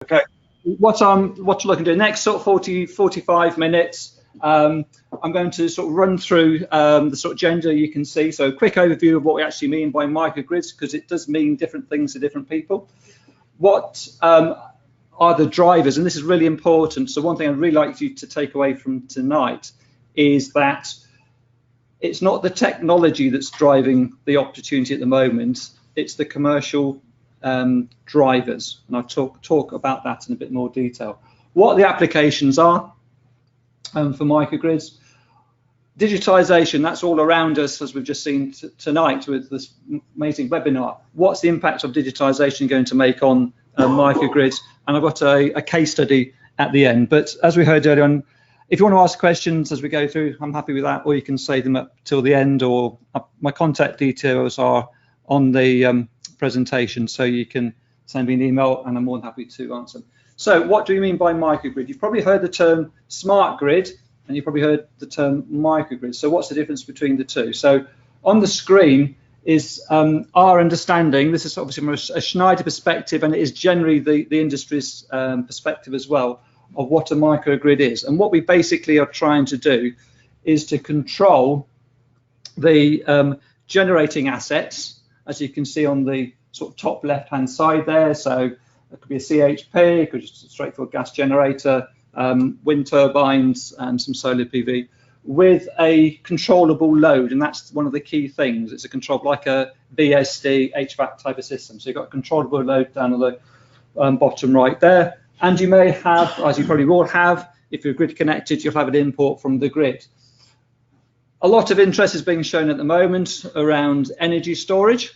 Okay, what you're looking to do next sort of 45 minutes, I'm going to sort of run through the sort of agenda you can see. So a quick overview of what we actually mean by microgrids, because it does mean different things to different people. What are the drivers? And this is really important. So one thing I'd really like you to take away from tonight is that it's not the technology that's driving the opportunity at the moment, it's the commercial drivers, and I'll talk about that in a bit more detail. What the applications are for microgrids. Digitisation, that's all around us, as we've just seen tonight with this amazing webinar. What's the impact of digitisation going to make on microgrids? And I've got a case study at the end. But as we heard earlier on, if you want to ask questions as we go through, I'm happy with that, or you can save them up till the end, or my contact details are on the presentation, so you can send me an email and I'm more than happy to answer. So what do we mean by microgrid? You've probably heard the term smart grid and you've probably heard the term microgrid. So what's the difference between the two? So on the screen is our understanding. This is obviously from a Schneider perspective, and it is generally the industry's perspective as well, of what a microgrid is. And what we basically are trying to do is to control the generating assets, as you can see on the sort of top left-hand side there. So it could be a CHP, it could be just a straightforward gas generator, wind turbines, and some solar PV, with a controllable load. And that's one of the key things. It's a control, like a VSD, HVAC type of system. So you've got a controllable load down on the bottom right there. And you may have, as you probably will have, if you're grid connected, you'll have an import from the grid. A lot of interest is being shown at the moment around energy storage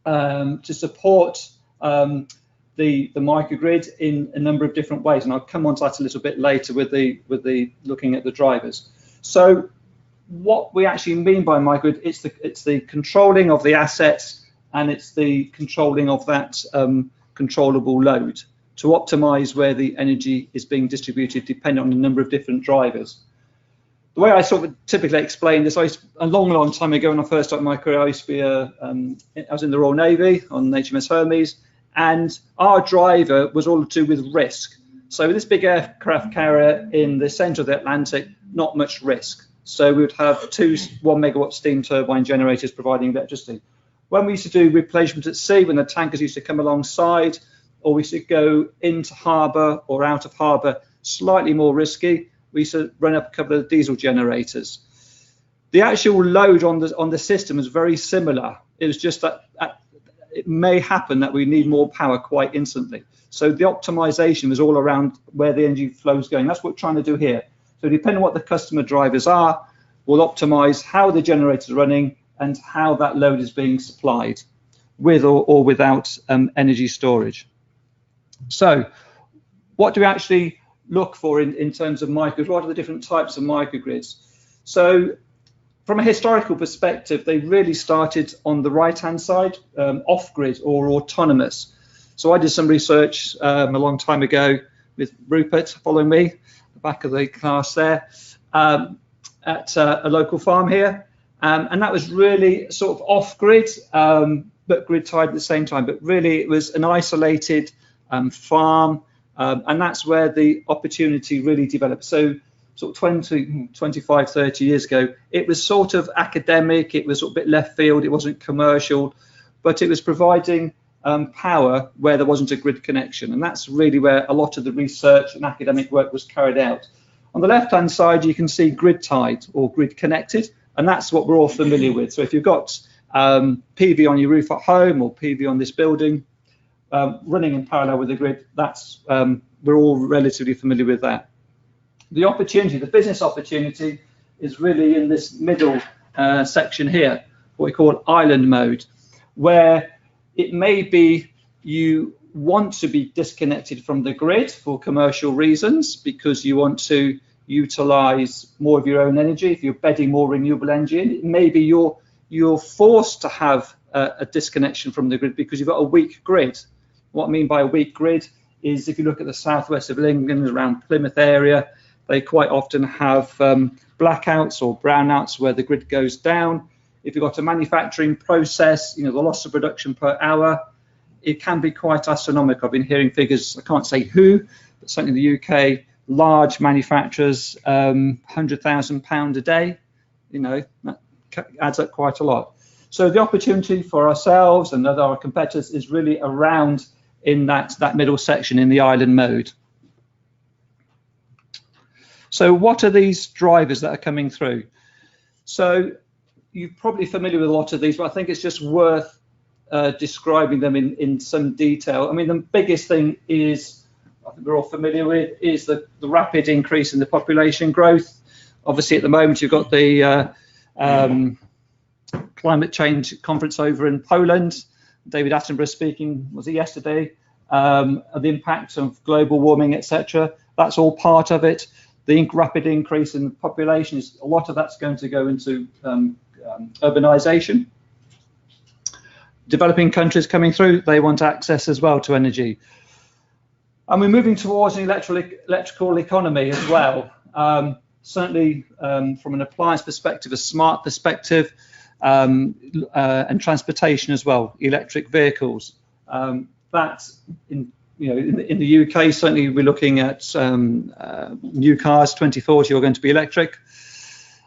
to support the microgrid in a number of different ways, and I'll come on to that a little bit later with the looking at the drivers. So what we actually mean by microgrid, it's the controlling of the assets, and it's the controlling of that controllable load to optimize where the energy is being distributed, depending on a number of different drivers. The way I sort of typically explain this, a long time ago when I first started my career, I used to be I was in the Royal Navy on HMS Hermes, and our driver was all to do with risk. So this big aircraft carrier in the centre of the Atlantic, not much risk. So we would have 2 1-megawatt steam turbine generators providing electricity. When we used to do replacement at sea, when the tankers used to come alongside, or we used to go into harbour or out of harbour, slightly more risky, we used to run up a couple of diesel generators. The actual load on the system is very similar. It was just that it may happen that we need more power quite instantly. So the optimization was all around where the energy flow is going. That's what we're trying to do here. So depending on what the customer drivers are, we'll optimize how the generator is running and how that load is being supplied, with or without energy storage. So what do we actually look for in terms of microgrids? What are the different types of microgrids? So from a historical perspective, they really started on the right-hand side, off-grid or autonomous. So I did some research a long time ago with Rupert following me, the back of the class there, at a local farm here. And that was really sort of off-grid, but grid-tied at the same time. But really it was an isolated farm, and that's where the opportunity really developed. So sort of 20, 25, 30 years ago, it was sort of academic, it was sort of a bit left field, it wasn't commercial, but it was providing power where there wasn't a grid connection. And that's really where a lot of the research and academic work was carried out. On the left-hand side, you can see grid-tied or grid-connected, and that's what we're all familiar with. So if you've got PV on your roof at home or PV on this building, running in parallel with the grid, that's we're all relatively familiar with that. The opportunity, the business opportunity, is really in this middle section here, what we call island mode, where it may be you want to be disconnected from the grid for commercial reasons because you want to utilize more of your own energy. If you're bedding more renewable energy in, it may be you're forced to have a disconnection from the grid because you've got a weak grid. What I mean by a weak grid is if you look at the southwest of England, around Plymouth area, they quite often have blackouts or brownouts where the grid goes down. If you've got a manufacturing process, you know, the loss of production per hour, it can be quite astronomical. I've been hearing figures, I can't say who, but certainly in the UK, large manufacturers, £100,000 a day, you know, that adds up quite a lot. So the opportunity for ourselves and our competitors is really around in that middle section in the island mode. So what are these drivers that are coming through? So you're probably familiar with a lot of these, but I think it's just worth describing them in some detail. I mean, the biggest thing is, I think we're all familiar with, is the rapid increase in the population growth. Obviously, at the moment, you've got the climate change conference over in Poland. David Attenborough speaking, was it yesterday? The impact of global warming, etc. That's all part of it. The rapid increase in the population, is a lot of that's going to go into urbanization. Developing countries coming through, they want access as well to energy. And we're moving towards an electrical economy as well. Certainly from an appliance perspective, a smart perspective, and transportation as well, electric vehicles. That's in the UK, certainly we're looking at new cars, 2040 are going to be electric.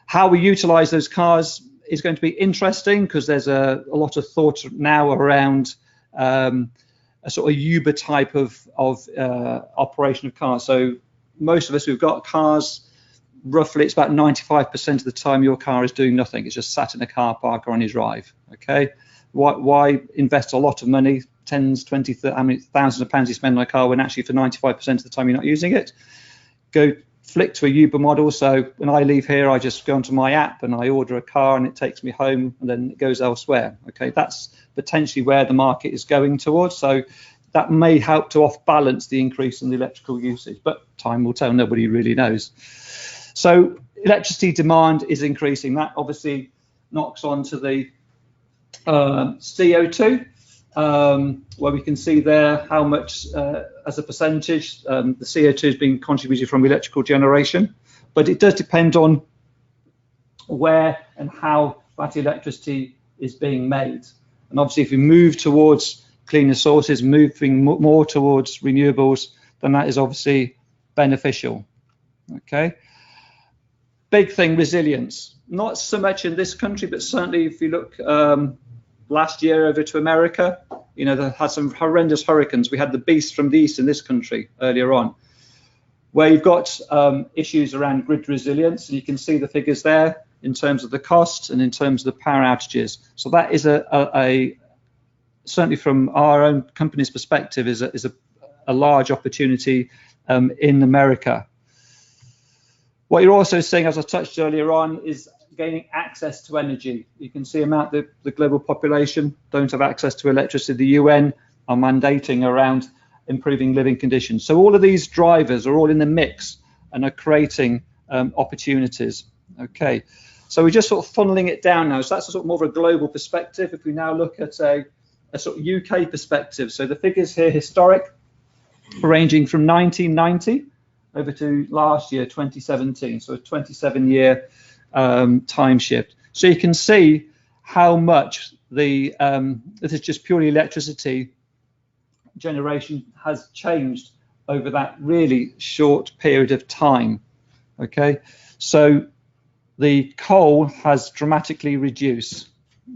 How we utilize those cars is going to be interesting, because there's a lot of thought now around a sort of Uber type of operation of cars. So most of us who've got cars, roughly it's about 95% of the time your car is doing nothing. It's just sat in a car park or on your drive. Okay, why invest a lot of money, tens, 20, 30, how many thousands of pounds you spend on a car when actually for 95% of the time you're not using it? Go flick to a Uber model. So when I leave here, I just go onto my app and I order a car and it takes me home and then it goes elsewhere. Okay, that's potentially where the market is going towards. So that may help to off balance the increase in the electrical usage, but time will tell, nobody really knows. So electricity demand is increasing. That obviously knocks on to the CO2, where we can see there how much as a percentage the CO2 is being contributed from electrical generation, but it does depend on where and how that electricity is being made. And obviously if we move towards cleaner sources, moving more towards renewables, then that is obviously beneficial. Okay, big thing, resilience. Not so much in this country, but certainly if you look last year over to America, you know, they had some horrendous hurricanes. We had the beast from the east in this country earlier on, where you've got issues around grid resilience, and you can see the figures there in terms of the cost and in terms of the power outages. So that is certainly from our own company's perspective, is a large opportunity in America. What you're also seeing, as I touched earlier on, is gaining access to energy. You can see the global population don't have access to electricity. The UN are mandating around improving living conditions. So all of these drivers are all in the mix and are creating opportunities. Okay, so we're just sort of funneling it down now. So that's a sort of more of a global perspective. If we now look at a sort of UK perspective, so the figures here historic, ranging from 1990 over to last year, 2017, so a 27-year time shift. So you can see how much this is just purely electricity generation has changed over that really short period of time. Okay, so the coal has dramatically reduced.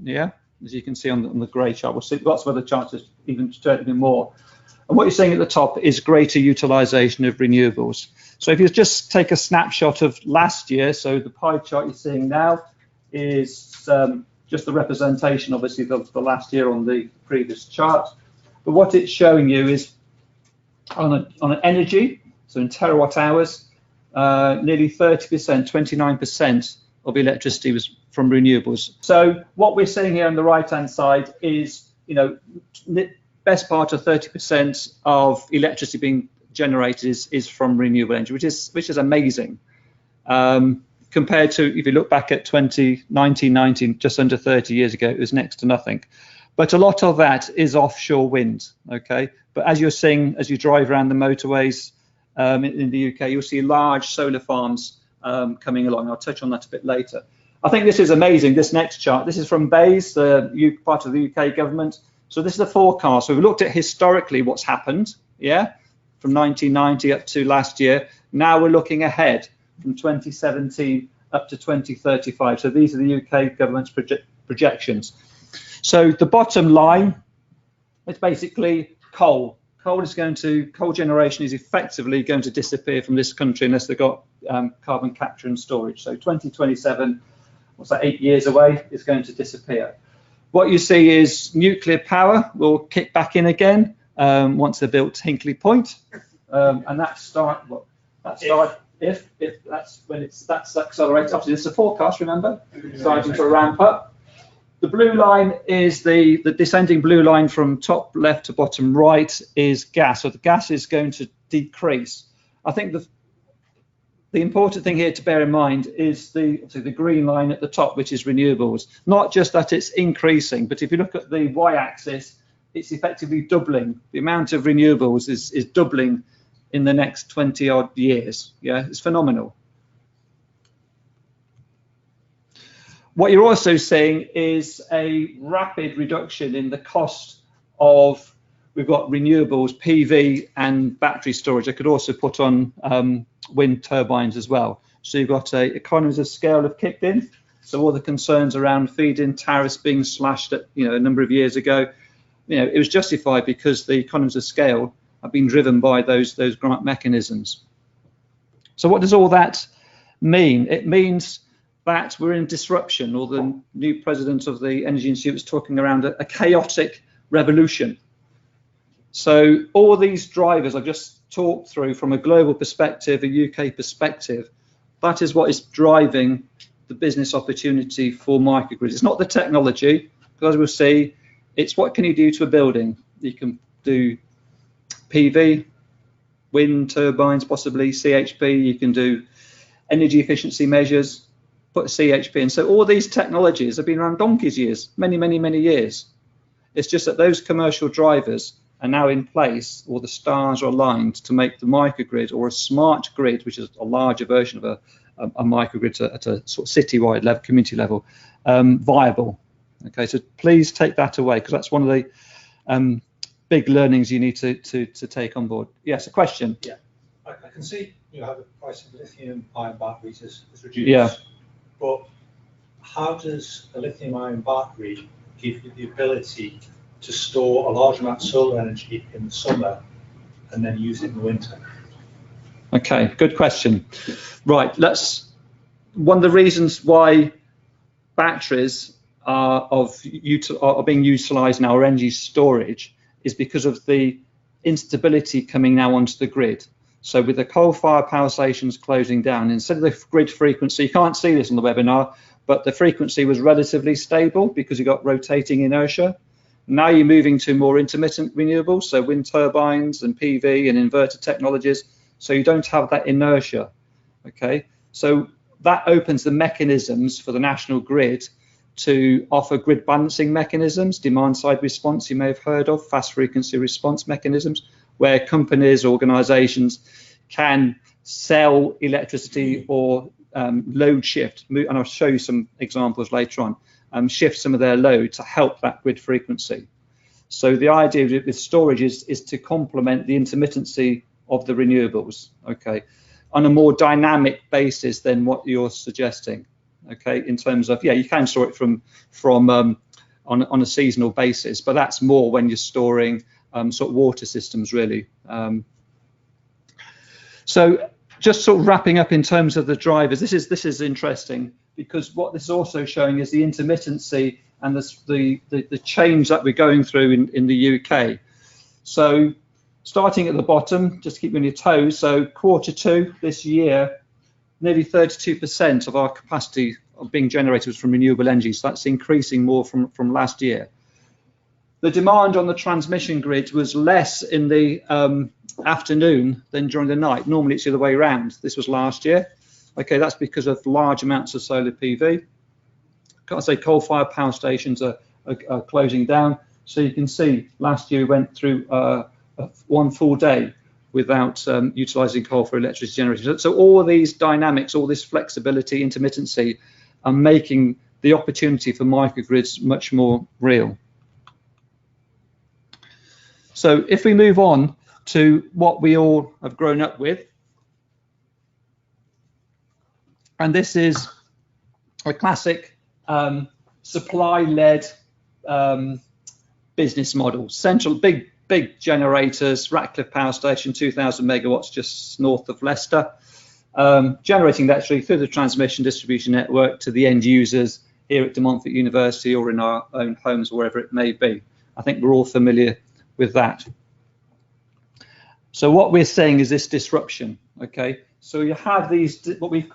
Yeah, as you can see on the grey chart. We'll see lots of other charts that even straight a bit more. And what you're seeing at the top is greater utilization of renewables. So if you just take a snapshot of last year, so the pie chart you're seeing now is just the representation, obviously, of the last year on the previous chart. But what it's showing you is on an energy, so in terawatt hours, nearly 30%, 29% of electricity was from renewables. So what we're seeing here on the right-hand side is, you know, best part of 30% of electricity being generated is from renewable energy, which is amazing. Compared to, if you look back at 1990, just under 30 years ago, it was next to nothing. But a lot of that is offshore wind. Okay, but as you're seeing, as you drive around the motorways in the UK, you'll see large solar farms coming along. I'll touch on that a bit later. I think this is amazing. This next chart, this is from CIBSE, part of the UK government. So this is a forecast. So we've looked at historically what's happened, yeah, from 1990 up to last year. Now we're looking ahead from 2017 up to 2035. So these are the UK government's projections. So the bottom line is basically coal. Coal generation is effectively going to disappear from this country unless they've got carbon capture and storage. So 2027, what's that, 8 years away, is going to disappear. What you see is nuclear power will kick back in again once they've built Hinkley Point, and that's accelerated. Obviously, this is a forecast. Remember, starting to ramp up. The blue line is the descending blue line from top left to bottom right is gas. So the gas is going to decrease. I think the important thing here to bear in mind is the green line at the top, which is renewables. Not just that it's increasing, but if you look at the y-axis, it's effectively doubling. The amount of renewables is doubling in the next 20-odd years. Yeah, it's phenomenal. What you're also seeing is a rapid reduction in the cost of, we've got renewables, PV and battery storage. I could also put on wind turbines as well. So you've got economies of scale have kicked in. So all the concerns around feed-in tariffs being slashed at, a number of years ago, it was justified because the economies of scale have been driven by those grant mechanisms. So what does all that mean? It means that we're in disruption, or the new president of the Energy Institute was talking around a chaotic revolution. So all these drivers I've just talked through from a global perspective, a UK perspective, that is what is driving the business opportunity for microgrids. It's not the technology, because we'll see, it's what can you do to a building. You can do PV, wind turbines, possibly CHP, you can do energy efficiency measures, put a CHP in. So all these technologies have been around donkey's years, many years. It's just that those commercial drivers are now in place, or the stars are aligned to make the microgrid, or a smart grid, which is a larger version of a microgrid at a sort of citywide level, community level, viable. Okay, so please take that away, because that's one of the big learnings you need to take on board. Yes, a question? Yeah, I can see how the price of lithium-ion batteries is reduced. Yeah. But how does a lithium-ion battery give you the ability to store a large amount of solar energy in the summer and then use it in the winter? Okay, good question. Right, one of the reasons why batteries are being utilised now, or energy storage, is because of the instability coming now onto the grid. So with the coal-fired power stations closing down, instead of the grid frequency, you can't see this on the webinar, but the frequency was relatively stable because you got rotating inertia. Now you're moving to more intermittent renewables, so wind turbines and PV and inverter technologies, so you don't have that inertia. Okay, so that opens the mechanisms for the national grid to offer grid balancing mechanisms, demand side response you may have heard of, fast frequency response mechanisms, where companies, organizations can sell electricity or load shift, and I'll show you some examples later on, shift some of their load to help that grid frequency. So the idea with storage is to complement the intermittency of the renewables, okay, on a more dynamic basis than what you're suggesting, okay, in terms of, yeah, you can store it from on a seasonal basis, but that's more when you're storing sort of water systems, really. So just sort of wrapping up in terms of the drivers, this is interesting, because what this is also showing is the intermittency and the change that we're going through in the UK. So starting at the bottom, just to keep you on your toes, so Q2 this year, nearly 32% of our capacity being generated was from renewable energy, so that's increasing more from last year. The demand on the transmission grid was less in the afternoon than during the night. Normally it's the other way around. This was last year. Okay, that's because of large amounts of solar PV. Can't say coal-fired power stations are closing down. So you can see last year we went through one full day without utilising coal for electricity generation. So all these dynamics, all this flexibility, intermittency, are making the opportunity for microgrids much more real. So if we move on to what we all have grown up with, and this is a classic supply-led business model. Central, big generators, Ratcliffe Power Station, 2,000 megawatts just north of Leicester, generating electricity through the transmission distribution network to the end users here at De Montfort University or in our own homes, wherever it may be. I think we're all familiar with that. So what we're saying is this disruption, okay? So you have these, what we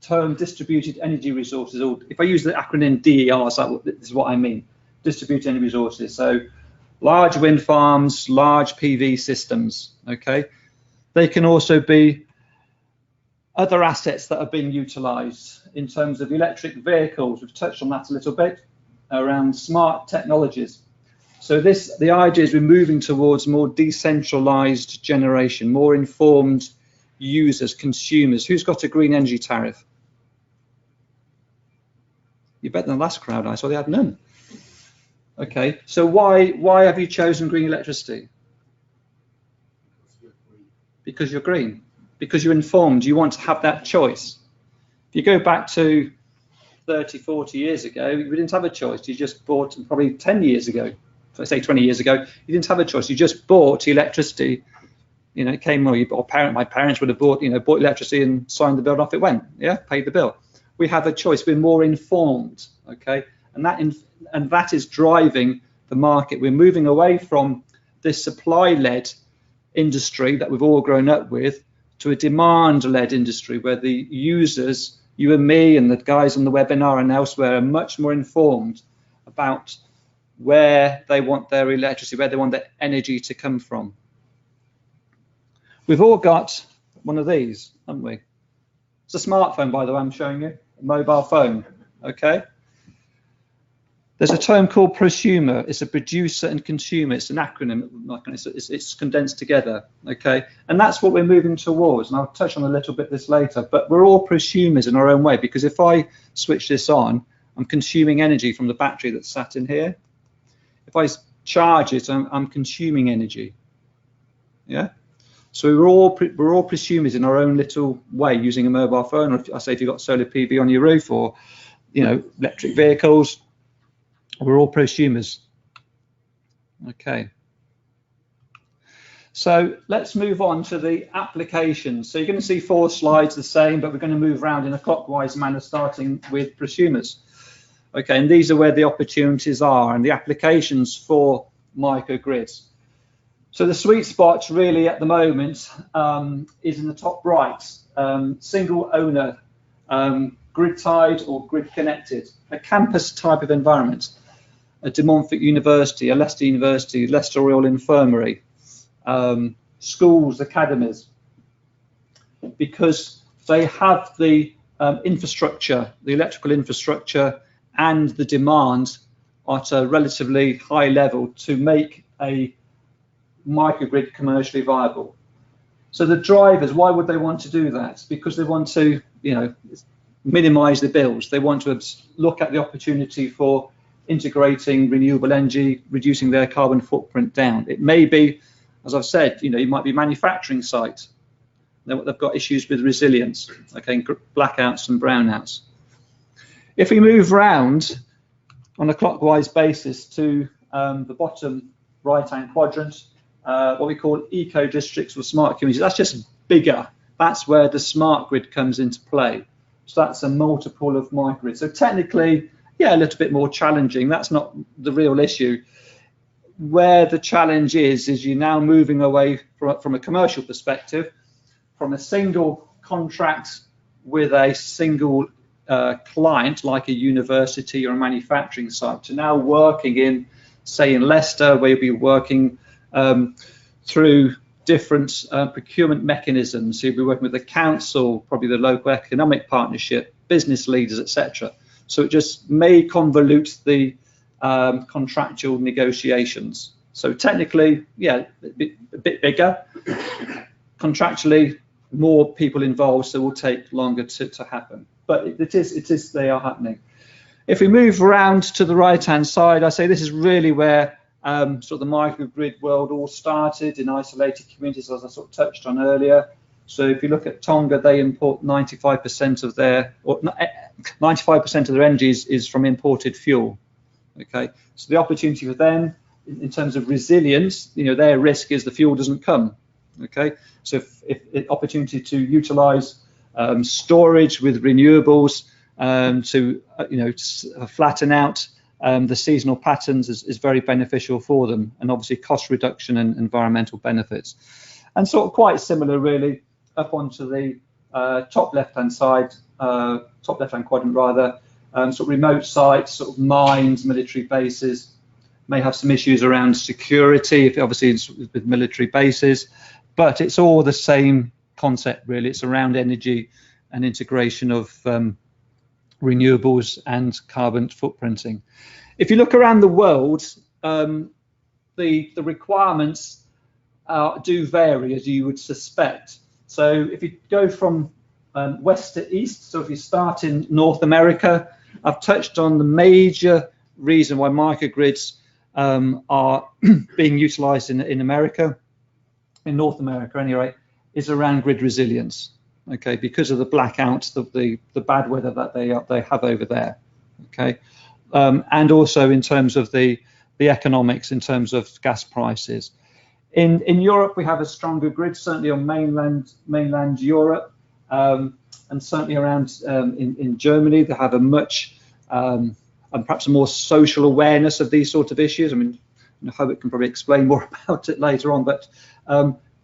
term distributed energy resources, or if I use the acronym DER, so this is what I mean, distributed energy resources. So large wind farms, large PV systems, okay? They can also be other assets that are being utilized in terms of electric vehicles. We've touched on that a little bit around smart technologies. So the idea is we're moving towards more decentralized generation, more informed users, consumers. Who's got a green energy tariff? You're better than the last crowd I saw, they had none. Okay, so why have you chosen green electricity? Because you're green, because you're informed, you want to have that choice. If you go back to 30, 40 years ago, you didn't have a choice. You just bought, probably 10 years ago, so I say 20 years ago, you didn't have a choice. You just bought electricity. You know, it came, or my parents would have bought electricity and signed the bill and off it went, yeah, paid the bill. We have a choice, we're more informed, okay? And that is driving the market. We're moving away from this supply-led industry that we've all grown up with to a demand-led industry where the users, you and me and the guys on the webinar and elsewhere, are much more informed about where they want their electricity, where they want their energy to come from. We've all got one of these, haven't we? It's a smartphone, by the way, I'm showing you, a mobile phone, okay? There's a term called prosumer. It's a producer and consumer. It's an acronym. It's condensed together, okay? And that's what we're moving towards. And I'll touch on a little bit this later. But we're all prosumers in our own way, because if I switch this on, I'm consuming energy from the battery that's sat in here. If I charge it, I'm consuming energy. Yeah. So we're all prosumers in our own little way, using a mobile phone. Or I say if you've got solar PV on your roof, or electric vehicles. We're all prosumers. Okay. So let's move on to the applications. So you're going to see 4 slides the same, but we're going to move around in a clockwise manner, starting with prosumers. Okay, and these are where the opportunities are and the applications for microgrids. So the sweet spot really at the moment is in the top right, single owner, grid tied or grid connected, a campus type of environment. A De Montfort University, a Leicester University, Leicester Royal Infirmary, schools, academies, because they have the infrastructure, the electrical infrastructure and the demand at a relatively high level to make a microgrid commercially viable. So the drivers, why would they want to do that? Because they want to, minimize the bills. They want to look at the opportunity for integrating renewable energy, reducing their carbon footprint down. It may be, as I've said, it might be manufacturing sites. They've got issues with resilience, okay, blackouts and brownouts. If we move round on a clockwise basis to the bottom right-hand quadrant, what we call eco districts or smart communities, that's just bigger. That's where the smart grid comes into play. So that's a multiple of microgrids. So technically, yeah, a little bit more challenging. That's not the real issue. Where the challenge is you're now moving away from a commercial perspective, from a single contract with a single client, like a university or a manufacturing site, to now working in, say, in Leicester, where you'll be working through different procurement mechanisms. So you'll be working with the council, probably the local economic partnership, business leaders, etc. So it just may convolute the contractual negotiations. So technically, yeah, a bit bigger. Contractually, more people involved, so it will take longer to happen. But they are happening. If we move around to the right-hand side, I say this is really where sort of the microgrid world all started in isolated communities, as I sort of touched on earlier. So if you look at Tonga, they import 95% of their, or 95% of their energy is from imported fuel. Okay, so the opportunity for them in terms of resilience, you know, their risk is the fuel doesn't come. Okay, so if opportunity to utilize storage with renewables to you know, flatten out the seasonal patterns is very beneficial for them, and obviously cost reduction and environmental benefits. And sort of quite similar really up onto the top left-hand side, top left-hand quadrant rather, sort of remote sites, sort of mines, military bases, may have some issues around security, if obviously it's with military bases, but it's all the same concept really. It's around energy and integration of renewables and carbon footprinting. If you look around the world, the requirements do vary, as you would suspect. So if you go from west to east, so if you start in North America, I've touched on the major reason why microgrids are being utilized in America, in North America anyway, is around grid resilience. Okay, because of the blackouts, the bad weather that they have over there. Okay, and also in terms of the economics, in terms of gas prices. In Europe, we have a stronger grid, certainly on mainland Europe, and certainly around in Germany, they have a much and perhaps a more social awareness of these sort of issues. I mean, Hobart can probably explain more about it later on, but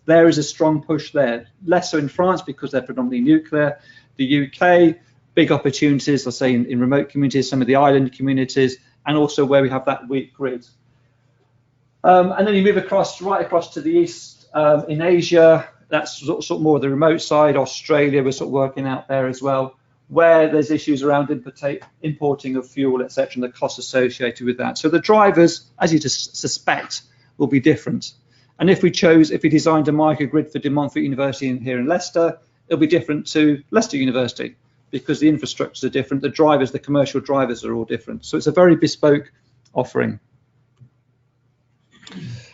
there is a strong push there. Less so in France because they're predominantly nuclear. The UK, big opportunities, let's say in remote communities, some of the island communities, and also where we have that weak grid. And then you move right across to the east in Asia. That's sort of more the remote side. Australia, we're sort of working out there as well, where there's issues around importing of fuel, etc., and the costs associated with that. So the drivers, as you just suspect, will be different. And if we designed a microgrid for De Montfort University here in Leicester, it'll be different to Leicester University because the infrastructures are different, the drivers, the commercial drivers are all different. So it's a very bespoke offering.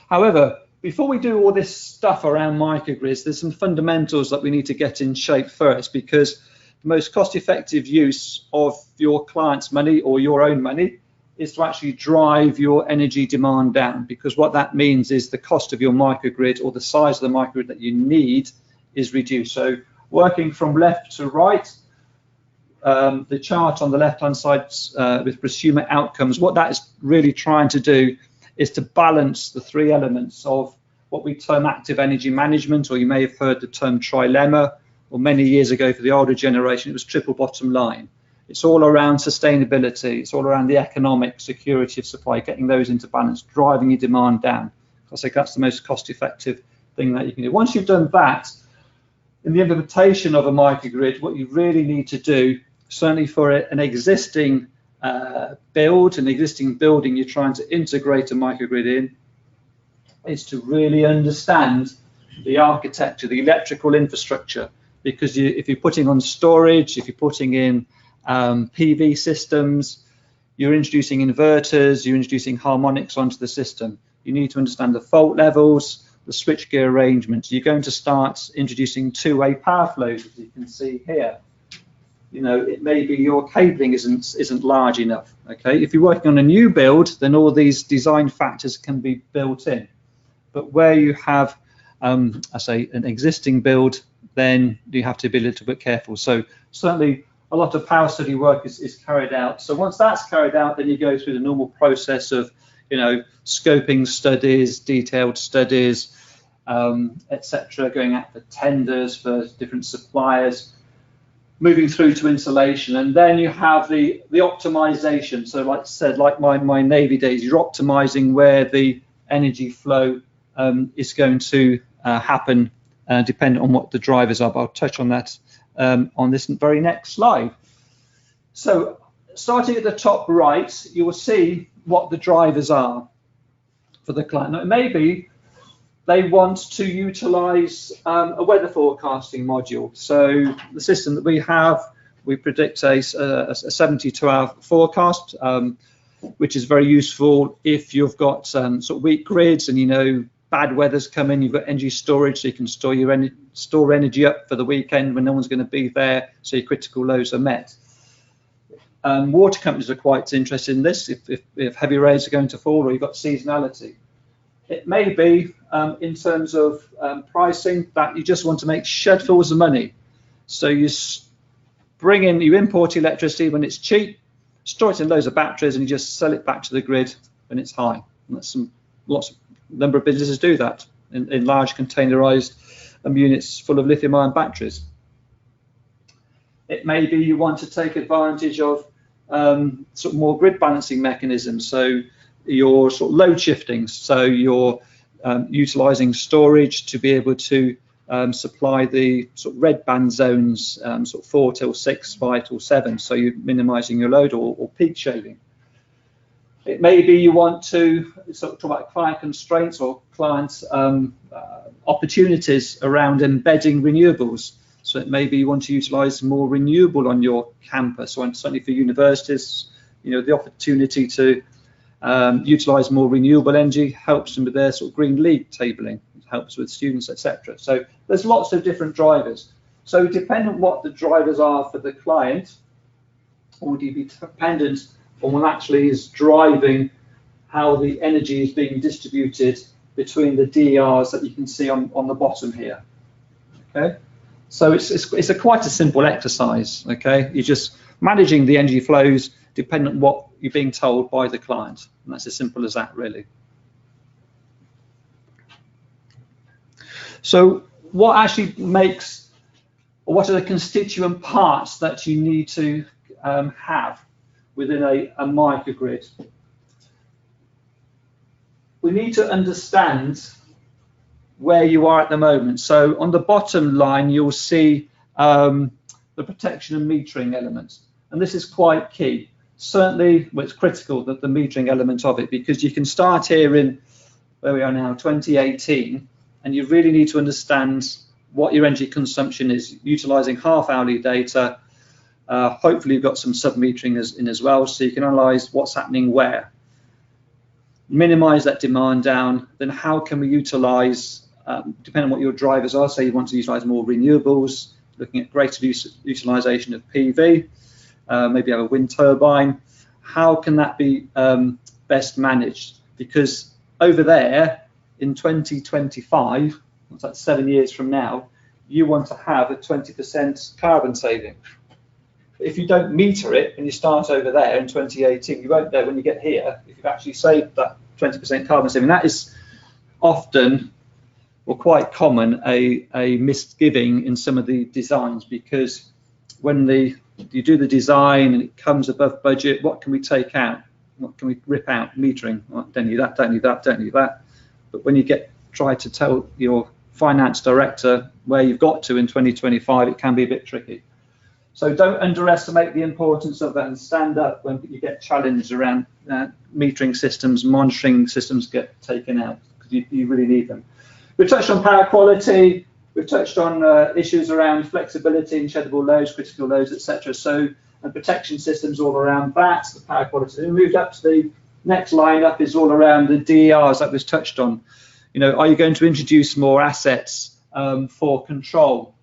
However, before we do all this stuff around microgrids, there's some fundamentals that we need to get in shape first, because the most cost-effective use of your client's money or your own money is to actually drive your energy demand down, because what that means is the cost of your microgrid or the size of the microgrid that you need is reduced. So working from left to right, the chart on the left-hand side with prosumer outcomes, what that is really trying to do is to balance the three elements of what we term active energy management, or you may have heard the term trilemma, or many years ago for the older generation, it was triple bottom line. It's all around sustainability. It's all around the economic security of supply, getting those into balance, driving your demand down. I think that's the most cost-effective thing that you can do. Once you've done that, in the implementation of a microgrid, what you really need to do, certainly for an existing build, an existing building you're trying to integrate a microgrid in, is to really understand the architecture, the electrical infrastructure, because if you're putting on storage, if you're putting in PV systems, you're introducing inverters, you're introducing harmonics onto the system. You need to understand the fault levels, the switchgear arrangements. You're going to start introducing two-way power flows, as you can see here. You know, it may be your cabling isn't large enough. Okay, if you're working on a new build, then all these design factors can be built in. But where you have, I say, an existing build, then you have to be a little bit careful. So certainly a lot of power study work is carried out. So once that's carried out, then you go through the normal process of, you know, scoping studies, detailed studies, etc., going out for tenders for different suppliers, moving through to installation, and then you have the optimization. So like I said, like my Navy days, you're optimizing where the energy flow is going to happen, depending on what the drivers are, but I'll touch on that on this very next slide. So starting at the top right, you will see what the drivers are for the client. Now, maybe they want to utilize a weather forecasting module. So the system that we have, we predict a 72-hour forecast. which is very useful if you've got sort of weak grids and you know bad weather's coming, you've got energy storage, so you can store your store energy up for the weekend when no one's going to be there, so your critical loads are met. Water companies are quite interested in this if heavy rains are going to fall or you've got seasonality. It may be in terms of pricing that you just want to make shedfuls of money. So you import electricity when it's cheap, store it in loads of batteries, and you just sell it back to the grid when it's high. And that's lots of number of businesses do that in large containerized units full of lithium-ion batteries. It may be you want to take advantage of sort of more grid balancing mechanisms. So you're sort of load shifting. So you're utilizing storage to be able to supply the sort of red band zones, sort of 4 till 6, 5 till 7. So you're minimizing your load or peak shaving. It may be you want to sort of talk about client constraints or client opportunities around embedding renewables. So it may be you want to utilize more renewable on your campus. So certainly for universities, you know, the opportunity to utilize more renewable energy helps them with their sort of green league tabling, helps with students, etc. So there's lots of different drivers. So depending on what the drivers are for the client, or would you be dependent on what actually is driving how the energy is being distributed between the DERs that you can see on the bottom here. Okay, so it's quite a simple exercise. Okay, you're just managing the energy flows depending on what you're being told by the client, and that's as simple as that, really. So what actually makes, or what are the constituent parts that you need to have within a microgrid? We need to understand where you are at the moment. So on the bottom line, you'll see the protection and metering elements. And this is quite key. Certainly, well, it's critical that the metering element of it, because you can start here in, where we are now, 2018, and you really need to understand what your energy consumption is, utilizing half-hourly data. Hopefully you've got some sub-metering in as well, so you can analyze what's happening where. Minimize that demand down, then how can we utilize, depending on what your drivers are, say you want to utilize more renewables, looking at greater utilization of PV, maybe have a wind turbine. How can that be best managed? Because over there in 2025, what's that, 7 years from now, you want to have a 20% carbon saving. If you don't meter it and you start over there in 2018, you won't know when you get here if you've actually saved that 20% carbon saving. That is often, or quite common, a misgiving in some of the designs, because when you do the design and it comes above budget, what can we take out? What can we rip out? Metering. Well, don't need that, don't need that, don't need that. But when you try to tell your finance director where you've got to in 2025, it can be a bit tricky. So don't underestimate the importance of that, and stand up when you get challenged around metering systems, monitoring systems get taken out, because you really need them. We've touched on power quality, we've touched on issues around flexibility and sheddable loads, critical loads, etc. So, and protection systems all around that, the power quality. We moved up to the next line up is all around the DERs that was touched on. You know, are you going to introduce more assets for control?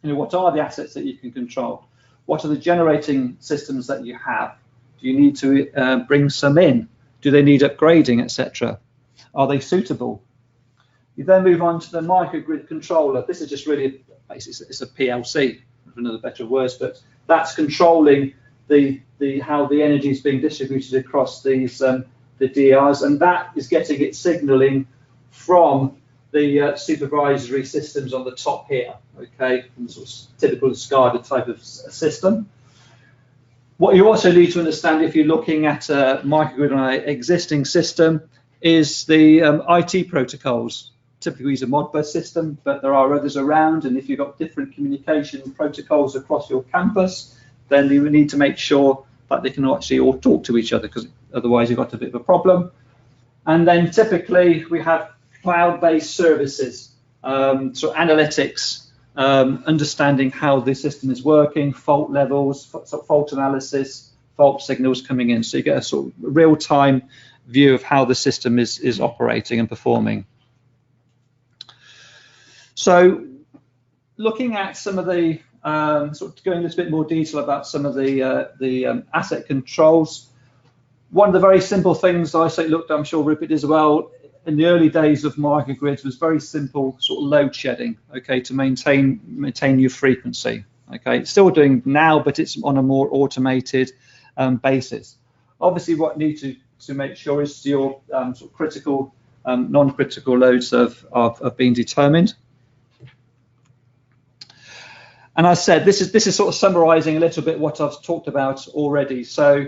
You know, what are the assets that you can control? What are the generating systems that you have? Do you need to bring some in? Do they need upgrading, etc.? Are they suitable? You then move on to the microgrid controller. This is just really, it's a PLC, for another better words, but that's controlling how the energy is being distributed across these the DRs, and that is getting its signaling from the supervisory systems on the top here, okay, from the sort of typical SCADA type of system. What you also need to understand if you're looking at a microgrid on an existing system is the IT protocols. Typically we use a Modbus system, but there are others around, and if you've got different communication protocols across your campus, then you need to make sure that they can actually all talk to each other, because otherwise you've got a bit of a problem. And then typically we have cloud-based services, so analytics, understanding how the system is working, fault levels, fault analysis, fault signals coming in. So you get a sort of real-time view of how the system is operating and performing. So looking at some of the, sort of going into a bit more detail about some of the asset controls, one of the very simple things I say, looked, I'm sure Rupert as well, in the early days of microgrids was very simple sort of load shedding, okay, to maintain your frequency. Okay, it's still doing now, but it's on a more automated basis. Obviously, what you need to make sure is your sort of critical, non-critical loads have been determined. And as I said, this is sort of summarising a little bit what I've talked about already. So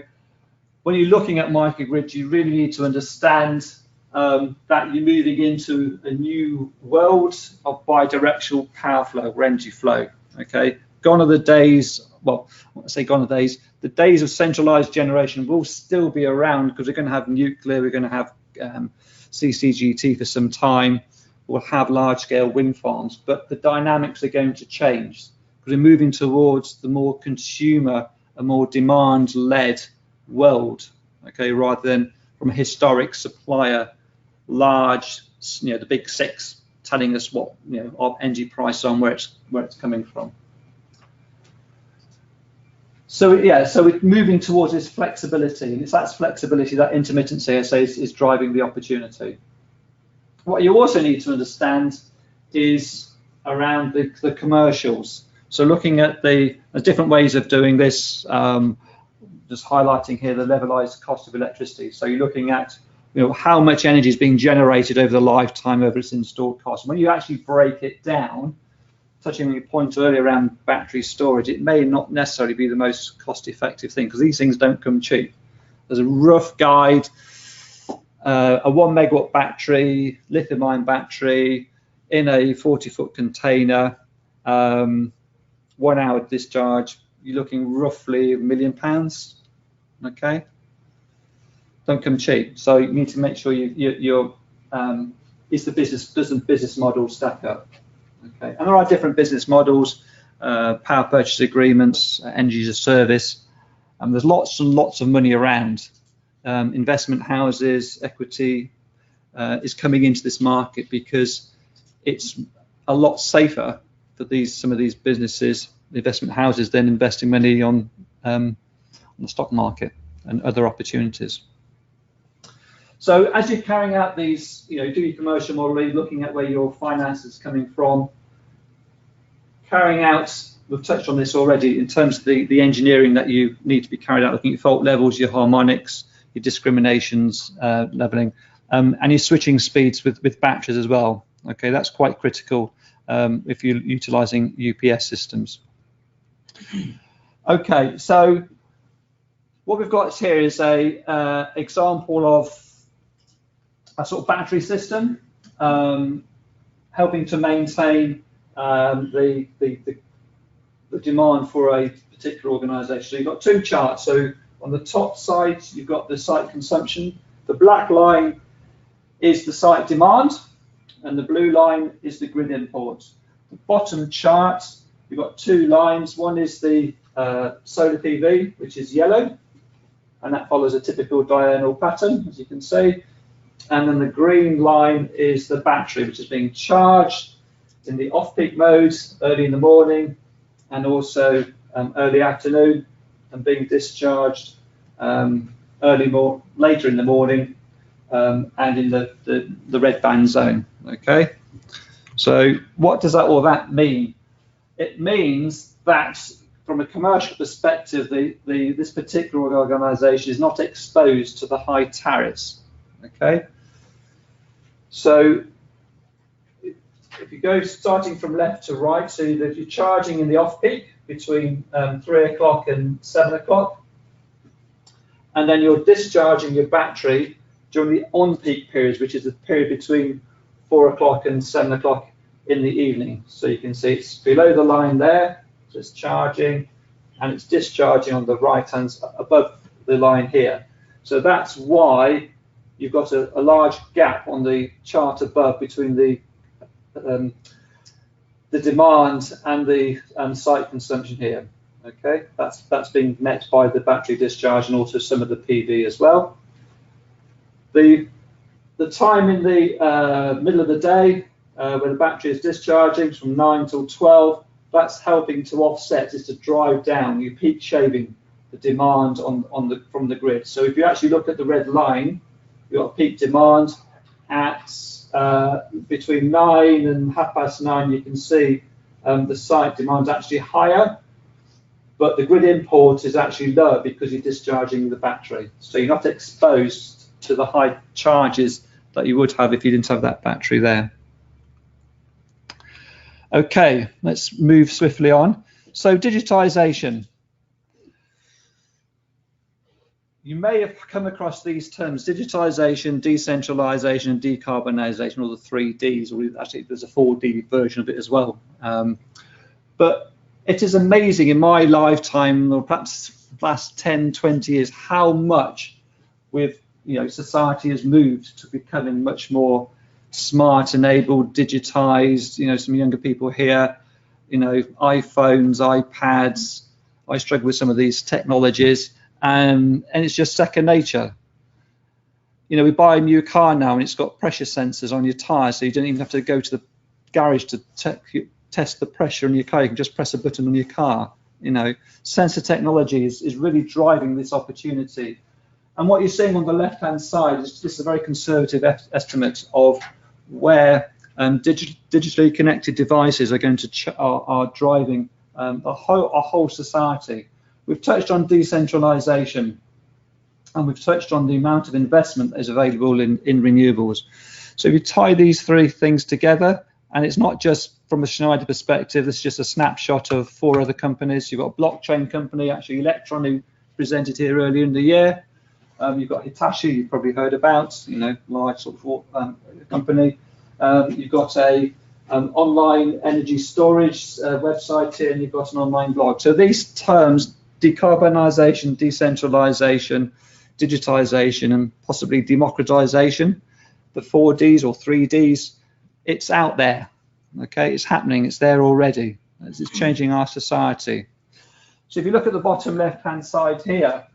when you're looking at microgrids, you really need to understand that you're moving into a new world of bidirectional power flow or energy flow. Okay. Gone are the days, well, I say gone are the days, the days of centralized generation will still be around because we're going to have nuclear, we're going to have CCGT for some time, we'll have large scale wind farms, but the dynamics are going to change because we're moving towards the more consumer, a more demand led world, okay, rather than from a historic supplier, large, you know, the big six telling us what, you know, our energy price on where it's coming from. So yeah, so we're moving towards this flexibility, and it's that flexibility, that intermittency, I say, is driving the opportunity. What you also need to understand is around the commercials. So looking at there's different ways of doing this, just highlighting here the levelized cost of electricity. So you're looking at, you know, how much energy is being generated over the lifetime over its installed cost. When you actually break it down, touching on your point earlier around battery storage, it may not necessarily be the most cost-effective thing because these things don't come cheap. There's a rough guide, a 1 megawatt battery, lithium-ion battery in a 40-foot container, 1 hour discharge, you're looking roughly £1 million, okay? Don't come cheap. So you need to make sure is the business model stack up? Okay, and there are different business models, power purchase agreements, energy as a service, and there's lots and lots of money around. Investment houses, equity is coming into this market because it's a lot safer for some of these businesses, investment houses, than investing money on the stock market and other opportunities. So as you're carrying out these, you know, do your commercial modelling, looking at where your finance is coming from, carrying out, we've touched on this already, in terms of the engineering that you need to be carried out, looking at fault levels, your harmonics, your discriminations, levelling, and your switching speeds with batteries as well. Okay, that's quite critical if you're utilising UPS systems. Okay, so what we've got here is a example of a sort of battery system helping to maintain the demand for a particular organisation. So you've got two charts. So on the top side, you've got the site consumption. The black line is the site demand, and the blue line is the grid import. The bottom chart, you've got two lines. One is the solar PV, which is yellow, and that follows a typical diurnal pattern, as you can see. And then the green line is the battery, which is being charged in the off-peak modes early in the morning and also early afternoon, and being discharged later in the morning and in the red band zone. Okay, so what does all that mean? It means that from a commercial perspective, this particular organisation is not exposed to the high tariffs. Okay, so if you go starting from left to right, so that you're charging in the off-peak between 3 o'clock and 7 o'clock, and then you're discharging your battery during the on-peak periods, which is the period between 4 o'clock and 7 o'clock in the evening. So you can see it's below the line there, so it's charging, and it's discharging on the right-hand above the line here. So that's why you've got a large gap on the chart above between the demand and the site consumption here. Okay, that's being met by the battery discharge and also some of the PV as well. The time in the middle of the day where the battery is discharging from 9 till 12, that's helping to offset, is to drive down, you peak shaving the demand from the grid. So if you actually look at the red line, you've got peak demand at between 9 and 9:30. You can see the site demand is actually higher, but the grid import is actually lower because you're discharging the battery. So you're not exposed to the high charges that you would have if you didn't have that battery there. Okay, let's move swiftly on. So digitisation. You may have come across these terms: digitisation, decentralisation, and decarbonisation, or the 3 Ds, or actually there's a 4D version of it as well. But it is amazing in my lifetime, or perhaps last 10, 20 years, how much society has moved to becoming much more smart, enabled, digitized. Some younger people here, iPhones, iPads. I struggle with some of these technologies, and it's just second nature. We buy a new car now and it's got pressure sensors on your tires, so you don't even have to go to the garage to test the pressure in your car. You can just press a button on your car. Sensor technology is really driving this opportunity. And what you're seeing on the left-hand side is just a very conservative estimate of where digitally connected devices are going to are driving our whole society. We've touched on decentralization, and we've touched on the amount of investment that is available in renewables. So if you tie these 3 things together, and it's not just from a Schneider perspective, this is just a snapshot of 4 other companies. You've got a blockchain company, actually Electron, who presented here earlier in the year. You've got Hitachi, you've probably heard about, large sort of company. You've got a online energy storage website here, and you've got an online blog. So these terms, decarbonisation, decentralisation, digitisation, and possibly democratisation, the 4 Ds or 3 Ds, it's out there. Okay, it's happening, it's there already. It's changing our society. So if you look at the bottom left-hand side here,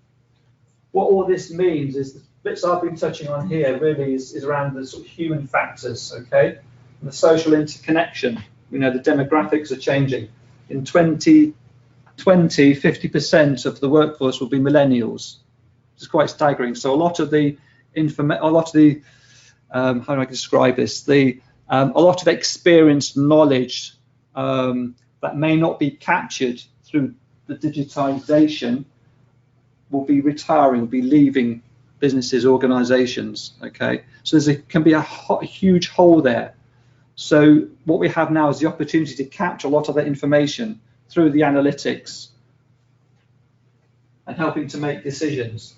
what all this means is the bits I've been touching on here really is around the sort of human factors, okay, and the social interconnection. The demographics are changing. In 2020, 50% of the workforce will be millennials. It's quite staggering. So a lot of the how do I describe this? A lot of experienced knowledge that may not be captured through the digitization will be retiring, will be leaving businesses, organizations. Okay, so can be a huge hole there. So what we have now is the opportunity to capture a lot of that information through the analytics and helping to make decisions.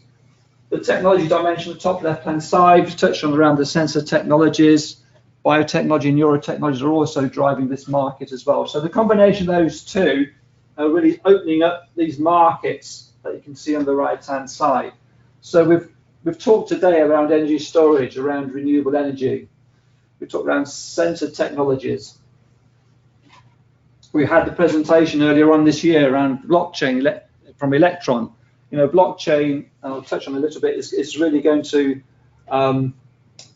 The technology dimension, the top left-hand side, we've touched on around the sensor technologies. Biotechnology and neurotechnologies are also driving this market as well. So the combination of those 2 are really opening up these markets that you can see on the right-hand side. So we've talked today around energy storage, around renewable energy. We talked around sensor technologies. We had the presentation earlier on this year around blockchain from Electron. Blockchain, and I'll touch on a little bit, is really going to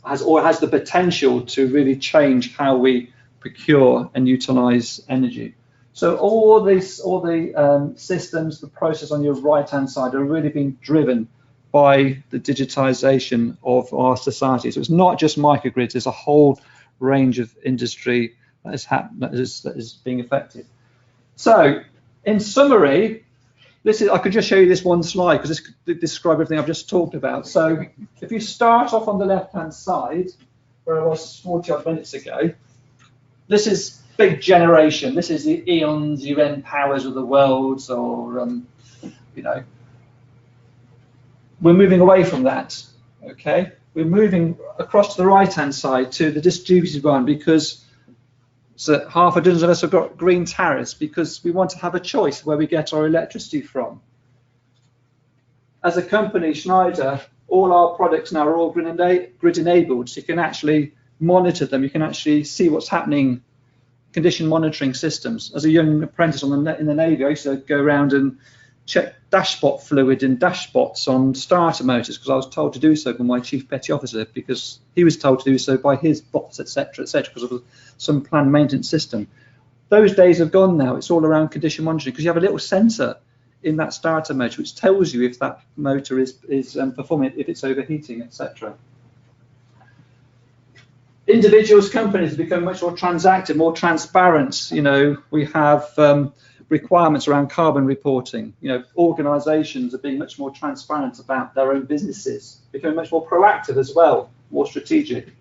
has the potential to really change how we procure and utilize energy. So all the systems, the process on your right-hand side are really being driven by the digitization of our society. So it's not just microgrids, there's a whole range of industry that is being affected. So in summary, I could just show you this one slide because this describes everything I've just talked about. So if you start off on the left-hand side, where I was 40 odd minutes ago, this is big generation. This is the Eons, UN powers of the world, or we're moving away from that. Okay, we're moving across to the right-hand side to the distributed one, because so half a dozen of us have got green tariffs because we want to have a choice where we get our electricity from. As a company, Schneider, all our products now are all grid enabled, so you can actually monitor them, you can actually see what's happening condition monitoring systems. As a young apprentice in the Navy, I used to go around and check dashpot fluid and dashpots on starter motors because I was told to do so by my chief petty officer, because he was told to do so by his boss, etc., because of some planned maintenance system. Those days have gone now. It's all around condition monitoring, because you have a little sensor in that starter motor which tells you if that motor is performing, if it's overheating, etc. Individuals, companies have become much more transactive, more transparent. You know, we have requirements around carbon reporting. You know, organisations are being much more transparent about their own businesses, becoming much more proactive as well, more strategic.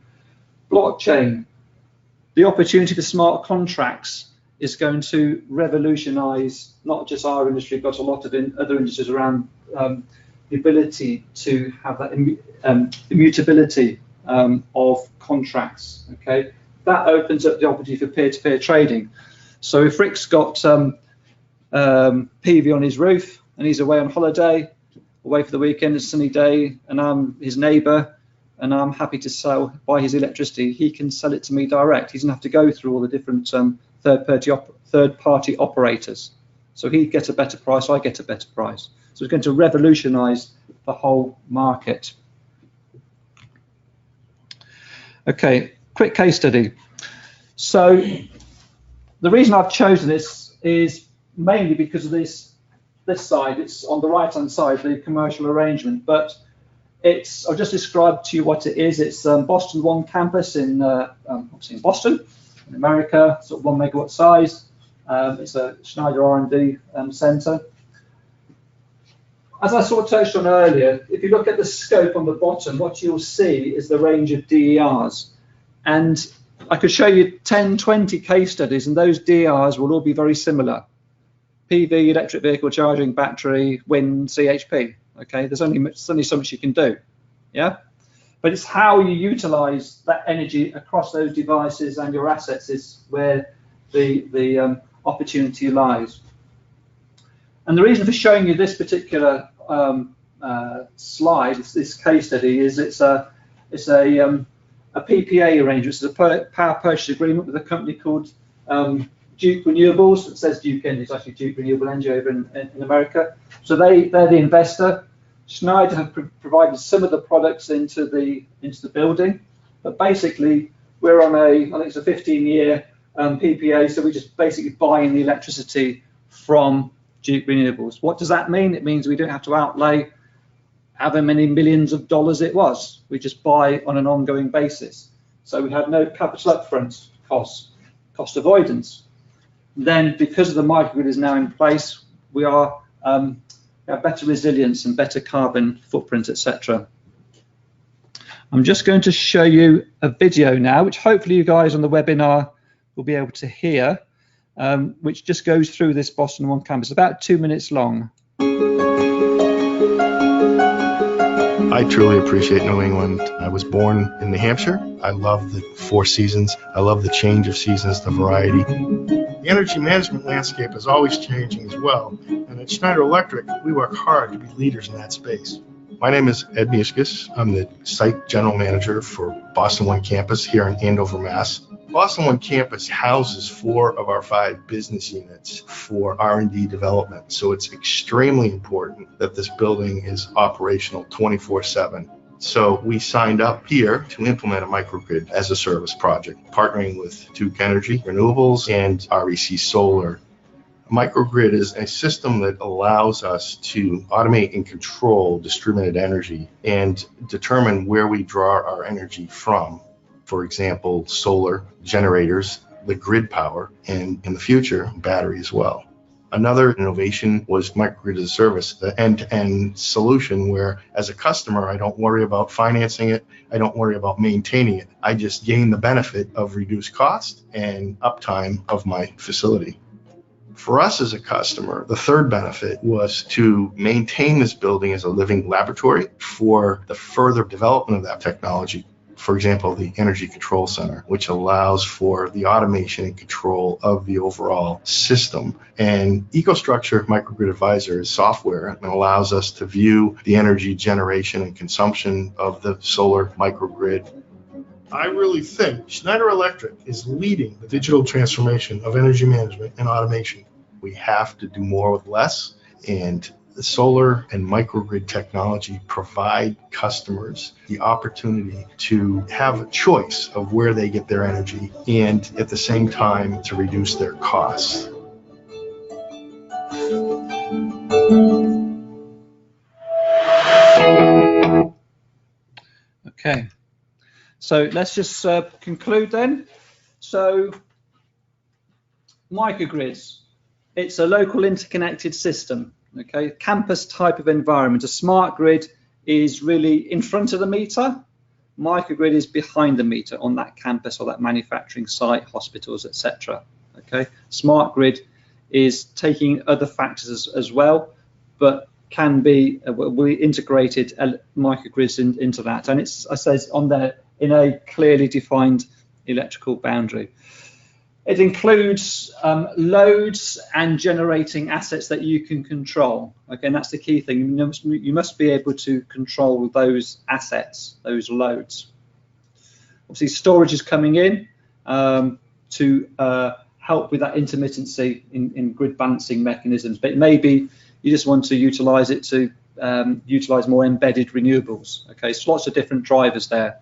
Blockchain, the opportunity for smart contracts is going to revolutionise not just our industry, but a lot of other industries around the ability to have that immutability of contracts. Okay, that opens up the opportunity for peer-to-peer trading. So if Rick's got PV on his roof and he's away on holiday, away for the weekend, a sunny day, and I'm his neighbour and I'm happy to buy his electricity, he can sell it to me direct. He doesn't have to go through all the different third-party operators. So he gets a better price, I get a better price. So it's going to revolutionise the whole market. Okay, quick case study. So the reason I've chosen this is mainly because of this side. It's on the right-hand side, the commercial arrangement, but I'll just describe to you what it is. It's Boston One campus obviously in Boston, in America, sort of 1 megawatt size. It's a Schneider R&D center. As I sort of touched on earlier, if you look at the scope on the bottom, what you'll see is the range of DERs. And I could show you 10, 20 case studies, and those DERs will all be very similar. PV, electric vehicle charging, battery, wind, CHP. Okay, there's only so much you can do. Yeah, but it's how you utilize that energy across those devices and your assets is where the opportunity lies. And the reason for showing you this particular slide, this case study, is it's a PPA arrangement. It's a power purchase agreement with a company called Duke Renewables. It says Duke Energy, it's actually Duke Renewable Energy over in America. So they're the investor. Schneider have provided some of the products into the building, but basically we're on I think it's a 15-year PPA, so we're just basically buying the electricity from Duke Renewables. What does that mean? It means we don't have to outlay however many millions of dollars it was. We just buy on an ongoing basis. So we have no capital upfront cost avoidance. Then, because of the microgrid is now in place, we have better resilience and better carbon footprint, etc. I'm just going to show you a video now, which hopefully you guys on the webinar will be able to hear, which just goes through this Boston One campus, about 2 minutes long. I truly appreciate New England. I was born in New Hampshire. I love the 4 seasons. I love the change of seasons, the variety. The energy management landscape is always changing as well. And at Schneider Electric, we work hard to be leaders in that space. My name is Ed Muskis. I'm the site general manager for Boston One Campus here in Andover, Mass. Boston One Campus houses 4 of our 5 business units for R&D development. So it's extremely important that this building is operational 24/7. So we signed up here to implement a microgrid as a service project, partnering with Duke Energy Renewables and REC Solar. A microgrid is a system that allows us to automate and control distributed energy and determine where we draw our energy from. For example, solar generators, the grid power, and in the future, battery as well. Another innovation was microgrid as a service, the end-to-end solution where, as a customer, I don't worry about financing it, I don't worry about maintaining it. I just gain the benefit of reduced cost and uptime of my facility. For us as a customer, the third benefit was to maintain this building as a living laboratory for the further development of that technology. For example, the Energy Control Center, which allows for the automation and control of the overall system. And EcoStruxure Microgrid Advisor is software and allows us to view the energy generation and consumption of the solar microgrid. I really think Schneider Electric is leading the digital transformation of energy management and automation. We have to do more with less, and the solar and microgrid technology provide customers the opportunity to have a choice of where they get their energy and at the same time to reduce their costs. Okay, so let's just conclude then. So microgrids, it's a local interconnected system, okay, campus type of environment. A smart grid is really in front of the meter. Microgrid is behind the meter on that campus or that manufacturing site, hospitals, etc. Okay, smart grid is taking other factors as well, but can be we integrated microgrids into that, and it's, I say, on there in a clearly defined electrical boundary. It includes loads and generating assets that you can control. Again, that's the key thing. You must be able to control those assets, those loads. Obviously, storage is coming in to help with that intermittency in grid balancing mechanisms, but maybe you just want to utilize it to utilize more embedded renewables. Okay, so lots of different drivers there.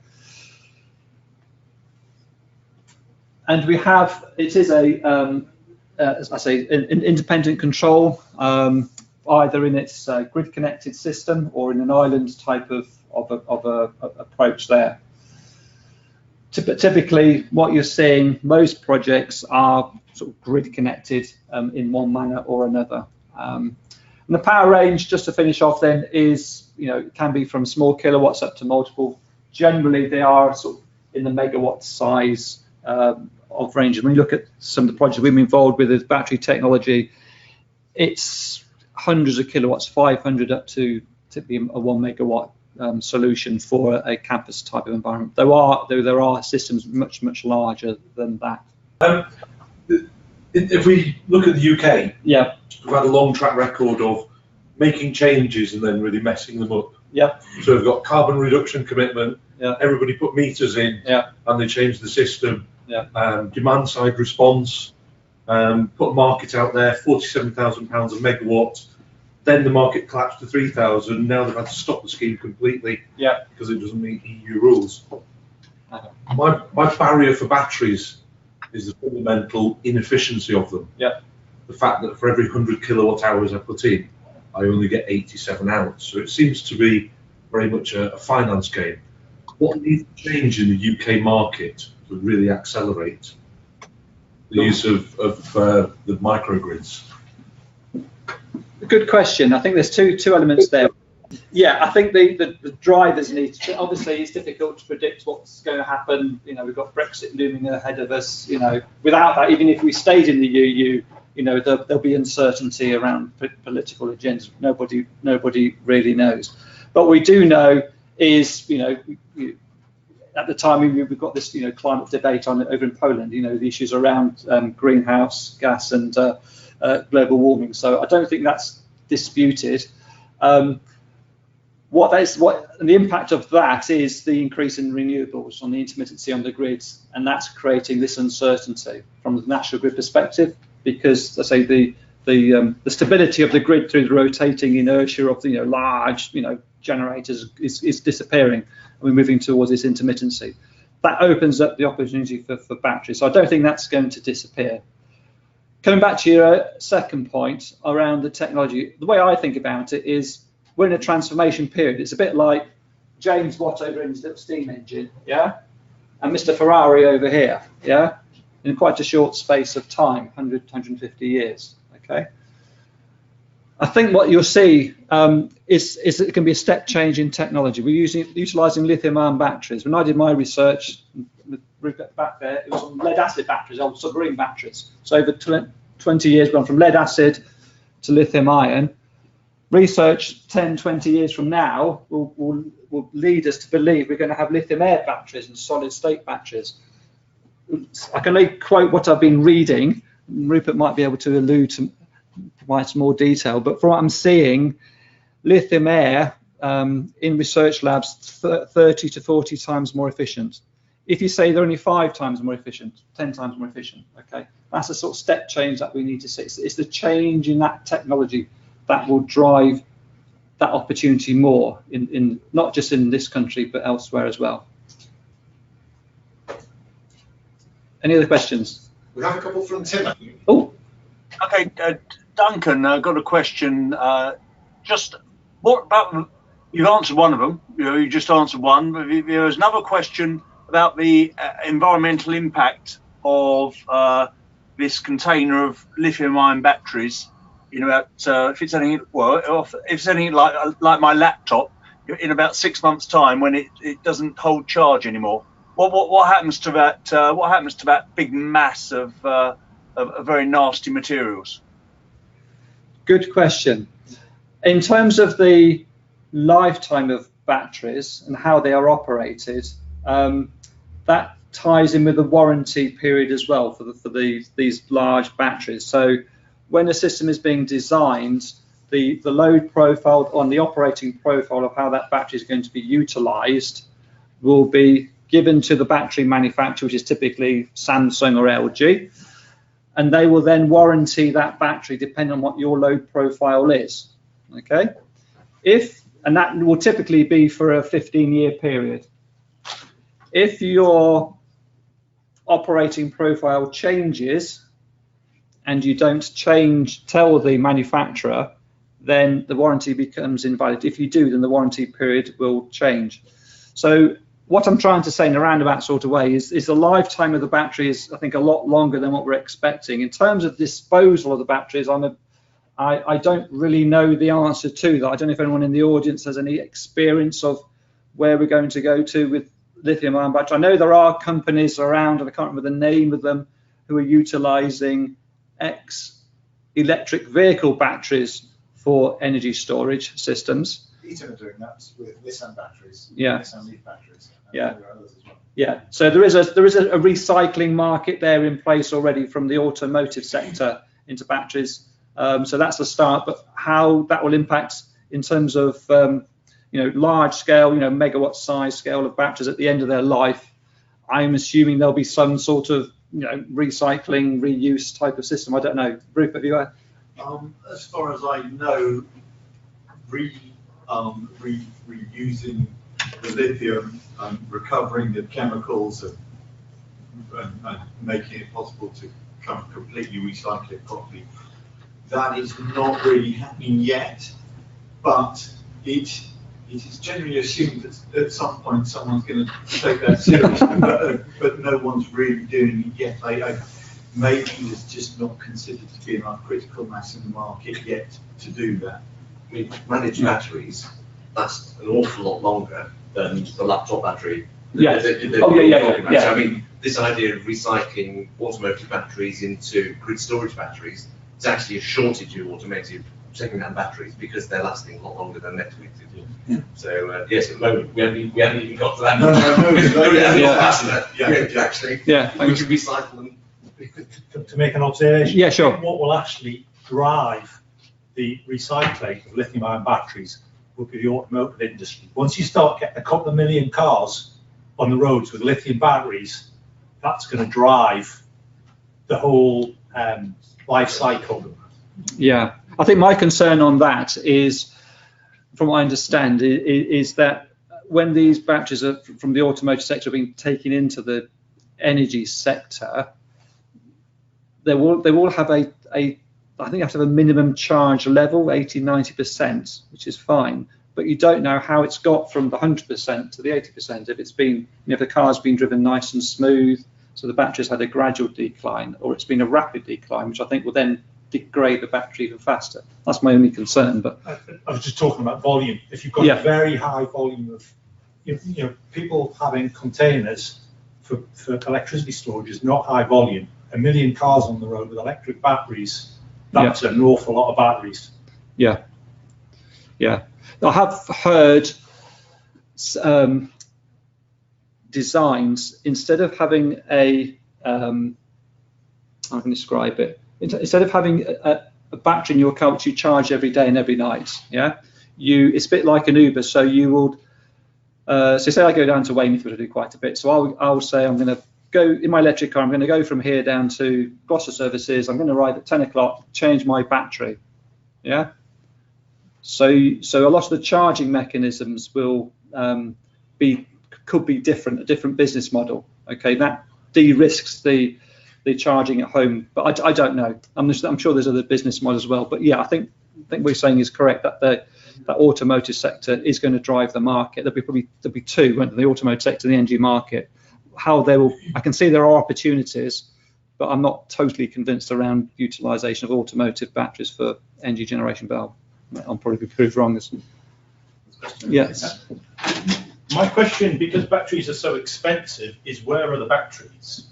And we have, it is a, as I say, an independent control, either in its grid connected system or in an island type of approach there. Typically, what you're seeing, most projects are sort of grid connected in one manner or another. And the power range, just to finish off then, is, it can be from small kilowatts up to multiple. Generally, they are sort of in the megawatt size of range. And when you look at some of the projects we've been involved with battery technology, it's hundreds of kilowatts, 500 up to be a 1 megawatt solution for a campus type of environment. There are systems much larger than that. If we look at the UK, yeah, we've had a long track record of making changes and then really messing them up. Yeah. So we've got carbon reduction commitment. Yeah. Everybody put meters in. Yeah. And they changed the system. Yeah. Demand side response. Put a market out there, £47,000 a megawatt. Then the market collapsed to 3,000. Now they've had to stop the scheme completely. Yeah. Because it doesn't meet EU rules. My barrier for batteries is the fundamental inefficiency of them. Yeah. The fact that for every 100 kilowatt hours I put in, I only get 87 out. So it seems to be very much a finance game. What needs to change in the UK market to really accelerate the use of the microgrids? Good question. I think there's two elements there. Yeah, I think the drivers need to, obviously it's difficult to predict what's going to happen. We've got Brexit looming ahead of us. Without that, even if we stayed in the EU, there'll be uncertainty around political agendas. Nobody really knows. But we do know is, at the time we've got this, climate debate on over in Poland. The issues around greenhouse gas and global warming. So I don't think that's disputed. The impact of that is the increase in renewables on the intermittency on the grids, and that's creating this uncertainty from the national grid perspective, because let's say the stability of the grid through the rotating inertia of the large generators is disappearing, and we're moving towards this intermittency. That opens up the opportunity for batteries. So I don't think that's going to disappear. Coming back to your second point around the technology, the way I think about it is we're in a transformation period. It's a bit like James Watt over in his little steam engine, yeah, and Mr. Ferrari over here, yeah, in quite a short space of time, 100, 150 years, okay. I think what you'll see is it can be a step change in technology. We're utilising lithium-ion batteries. When I did my research back there, it was on lead-acid batteries, old submarine batteries. So over 20 years, gone from lead-acid to lithium-ion. Research 10, 20 years from now will lead us to believe we're going to have lithium-air batteries and solid-state batteries. I can only quote what I've been reading. Rupert might be able to allude to provide some more detail, but from what I'm seeing, lithium-air in research labs 30 to 40 times more efficient. if you say they're only 5 times more efficient, 10 times more efficient, okay, that's a sort of step change that we need to see. It's the change in that technology that will drive that opportunity more in not just in this country but elsewhere as well. Any other questions? We have a couple from Tim. Oh, okay, Duncan, I've got a question. Just what about, you've answered one of them, you just answered one, but there's another question about the environmental impact of this container of lithium-ion batteries. If it's anything, well, if it's anything like my laptop, in about 6 months' time, when it doesn't hold charge anymore, what happens to that? What happens to that big mass of very nasty materials? good question. In terms of the lifetime of batteries and how they are operated, that ties in with the warranty period as well for these large batteries. So when a system is being designed, the load profile on the operating profile of how that battery is going to be utilized will be given to the battery manufacturer, which is typically Samsung or LG, and they will then warranty that battery depending on what your load profile is. Okay, and that will typically be for a 15-year period. If your operating profile changes and you don't tell the manufacturer, then the warranty becomes invalid. If you do, then the warranty period will change. So what I'm trying to say in a roundabout sort of way is the lifetime of the battery is, I think, a lot longer than what we're expecting. In terms of disposal of the batteries, I don't really know the answer to that. I don't know if anyone in the audience has any experience of where we're going to go to with lithium-ion batteries. I know there are companies around, and I can't remember the name of them, who are utilizing electric vehicle batteries for energy storage systems. Eaton are doing that with Nissan batteries, yeah. Nissan Leaf batteries, and yeah. there are others as well. Yeah, so there is a recycling market there in place already from the automotive sector into batteries. So that's a start, but how that will impact in terms of large scale, megawatt size scale of batteries at the end of their life, I'm assuming there'll be some sort of recycling, reuse type of system. I don't know. Rupert, have you had? As far as I know, reusing the lithium, recovering the chemicals, and making it possible to completely recycle it properly, that is not really happening yet, but it is generally assumed that at some point someone's going to take that seriously, but no one's really doing it yet. Maybe it's just not considered to be enough critical mass in the market yet to do that. I mean, managed batteries last an awful lot longer than the laptop battery. Yes. I mean, this idea of recycling automotive batteries into grid storage batteries is actually a shortage of automotive second-hand batteries because they're lasting a lot longer than they're connected. Yeah. So yes, at the moment we haven't even got to that. Actually, yeah, we can recycle them. To make an observation, yeah, sure. What will actually drive the recycling of lithium-ion batteries will be the automotive industry. Once you start getting a couple of million cars on the roads with lithium batteries, that's going to drive the whole life cycle. Yeah, I think my concern on that is, from what I understand, is that when these batteries are from the automotive sector being taken into the energy sector, they will have I think you have to have a minimum charge level, 80–90%, which is fine, but you don't know how it's got from the 100% to the 80%. If it's been, if the car's been driven nice and smooth, so the battery's had a gradual decline, or it's been a rapid decline, which I think will then degrade the battery even faster. That's my only concern. But I was just talking about volume. If you've got a very high volume of, people having containers for electricity storage is not high volume. 1 million cars on the road with electric batteries, that's an awful lot of batteries. Yeah. Yeah. I have heard designs, instead of having I can describe it, instead of having a battery in your car which you charge every day and every night, it's a bit like an Uber. So you will So say I go down to Weymouth, which I do quite a bit. So I'll say I'm going to go in my electric car. I'm going to go from here down to Gloucester services. I'm going to arrive at 10 o'clock, change my battery. Yeah. So a lot of the charging mechanisms will could be different, a different business model. Okay, that de-risks the charging at home, but I don't know. I'm sure there's other business models as well. But yeah, I think what we're saying is correct, that the automotive sector is going to drive the market. There'll be two, the automotive sector and the energy market. How they will, I can see there are opportunities, but I'm not totally convinced around utilisation of automotive batteries for energy generation. But I'll probably be proved wrong. Yes. My question, because batteries are so expensive, is where are the batteries?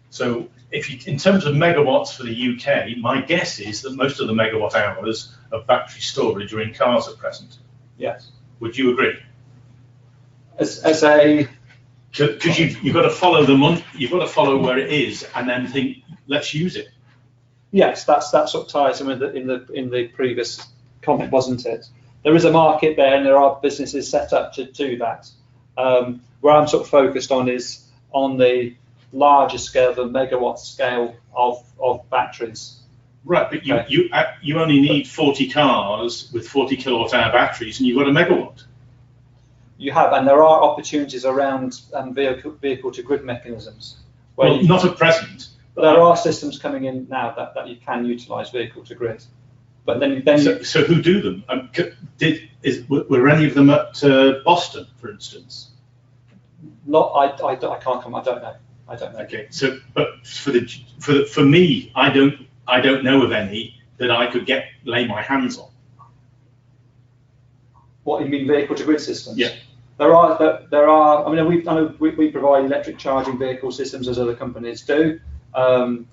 So in terms of megawatts for the UK, my guess is that most of the megawatt hours of battery storage are in cars at present. Yes. Would you agree? As a Because you've got to follow you've got to follow where it is and then think, let's use it. Yes, that sort of ties in the previous comment, wasn't it? There is a market there, and there are businesses set up to do that. Where I'm sort of focused on is on the larger scale, the megawatt scale of batteries. Right, but you only need 40 cars with 40 kilowatt hour batteries, and you've got a megawatt. You have, and there are opportunities around vehicle to grid mechanisms. Well, not at present. But there are systems coming in now that you can utilise vehicle to grid. But then so who do them? Were any of them at Boston, for instance? I can't come. I don't know. Okay. So, but for me, I don't know of any that I could lay my hands on. What you mean, vehicle to grid systems? Yeah. There are. I mean, we provide electric charging vehicle systems as other companies do, and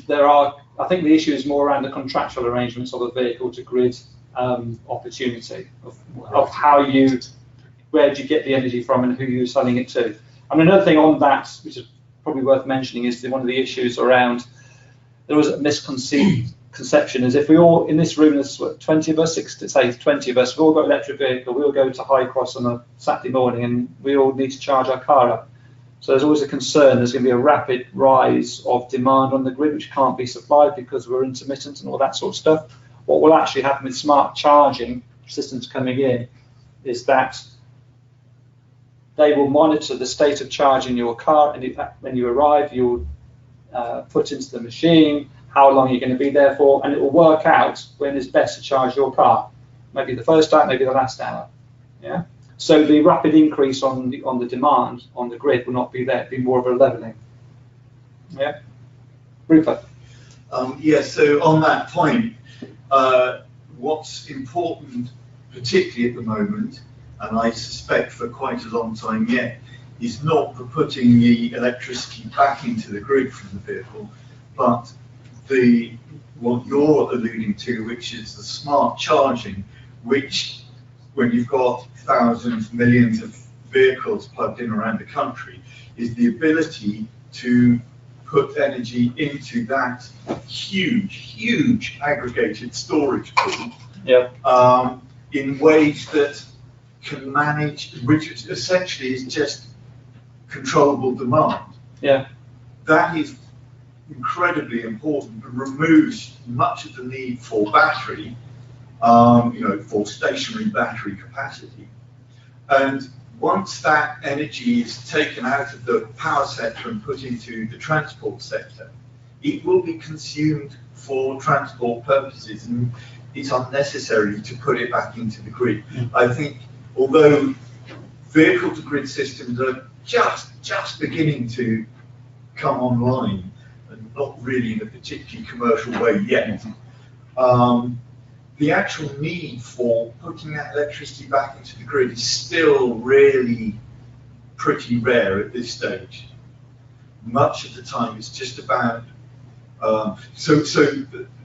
there are. I think the issue is more around the contractual arrangements of a vehicle to grid opportunity of where do you get the energy from and who you're selling it to. I mean, another thing on that, which is probably worth mentioning, is one of the issues around there was a misconception is if we all in this room, there's 20 of us, 20 of us, we all got electric vehicle, we all go to High Cross on a Saturday morning and we all need to charge our car up. So there's always a concern there's going to be a rapid rise of demand on the grid which can't be supplied because we're intermittent and all that sort of stuff. What will actually happen with smart charging systems coming in is that they will monitor the state of charging your car, and when you arrive, you'll put into the machine how long you're going to be there for, and it will work out when it's best to charge your car. Maybe the first hour, maybe the last hour. Yeah. So the rapid increase on the demand on the grid will not be there. It'll be more of a leveling. Yeah. Rupert. Yes. So on that point, what's important, particularly at the moment, and I suspect for quite a long time yet, is not for putting the electricity back into the grid from the vehicle, but what you're alluding to, which is the smart charging, which when you've got thousands, millions of vehicles plugged in around the country, is the ability to put energy into that huge aggregated storage pool. Yeah. In ways that can manage, which essentially is just controllable demand. Yeah. That is incredibly important and removes much of the need for battery, for stationary battery capacity. And once that energy is taken out of the power sector and put into the transport sector, it will be consumed for transport purposes, and it's unnecessary to put it back into the grid. I think, although vehicle-to-grid systems are just beginning to come online, and not really in a particularly commercial way yet, the actual need for putting that electricity back into the grid is still really pretty rare at this stage. Much of the time it's just about, so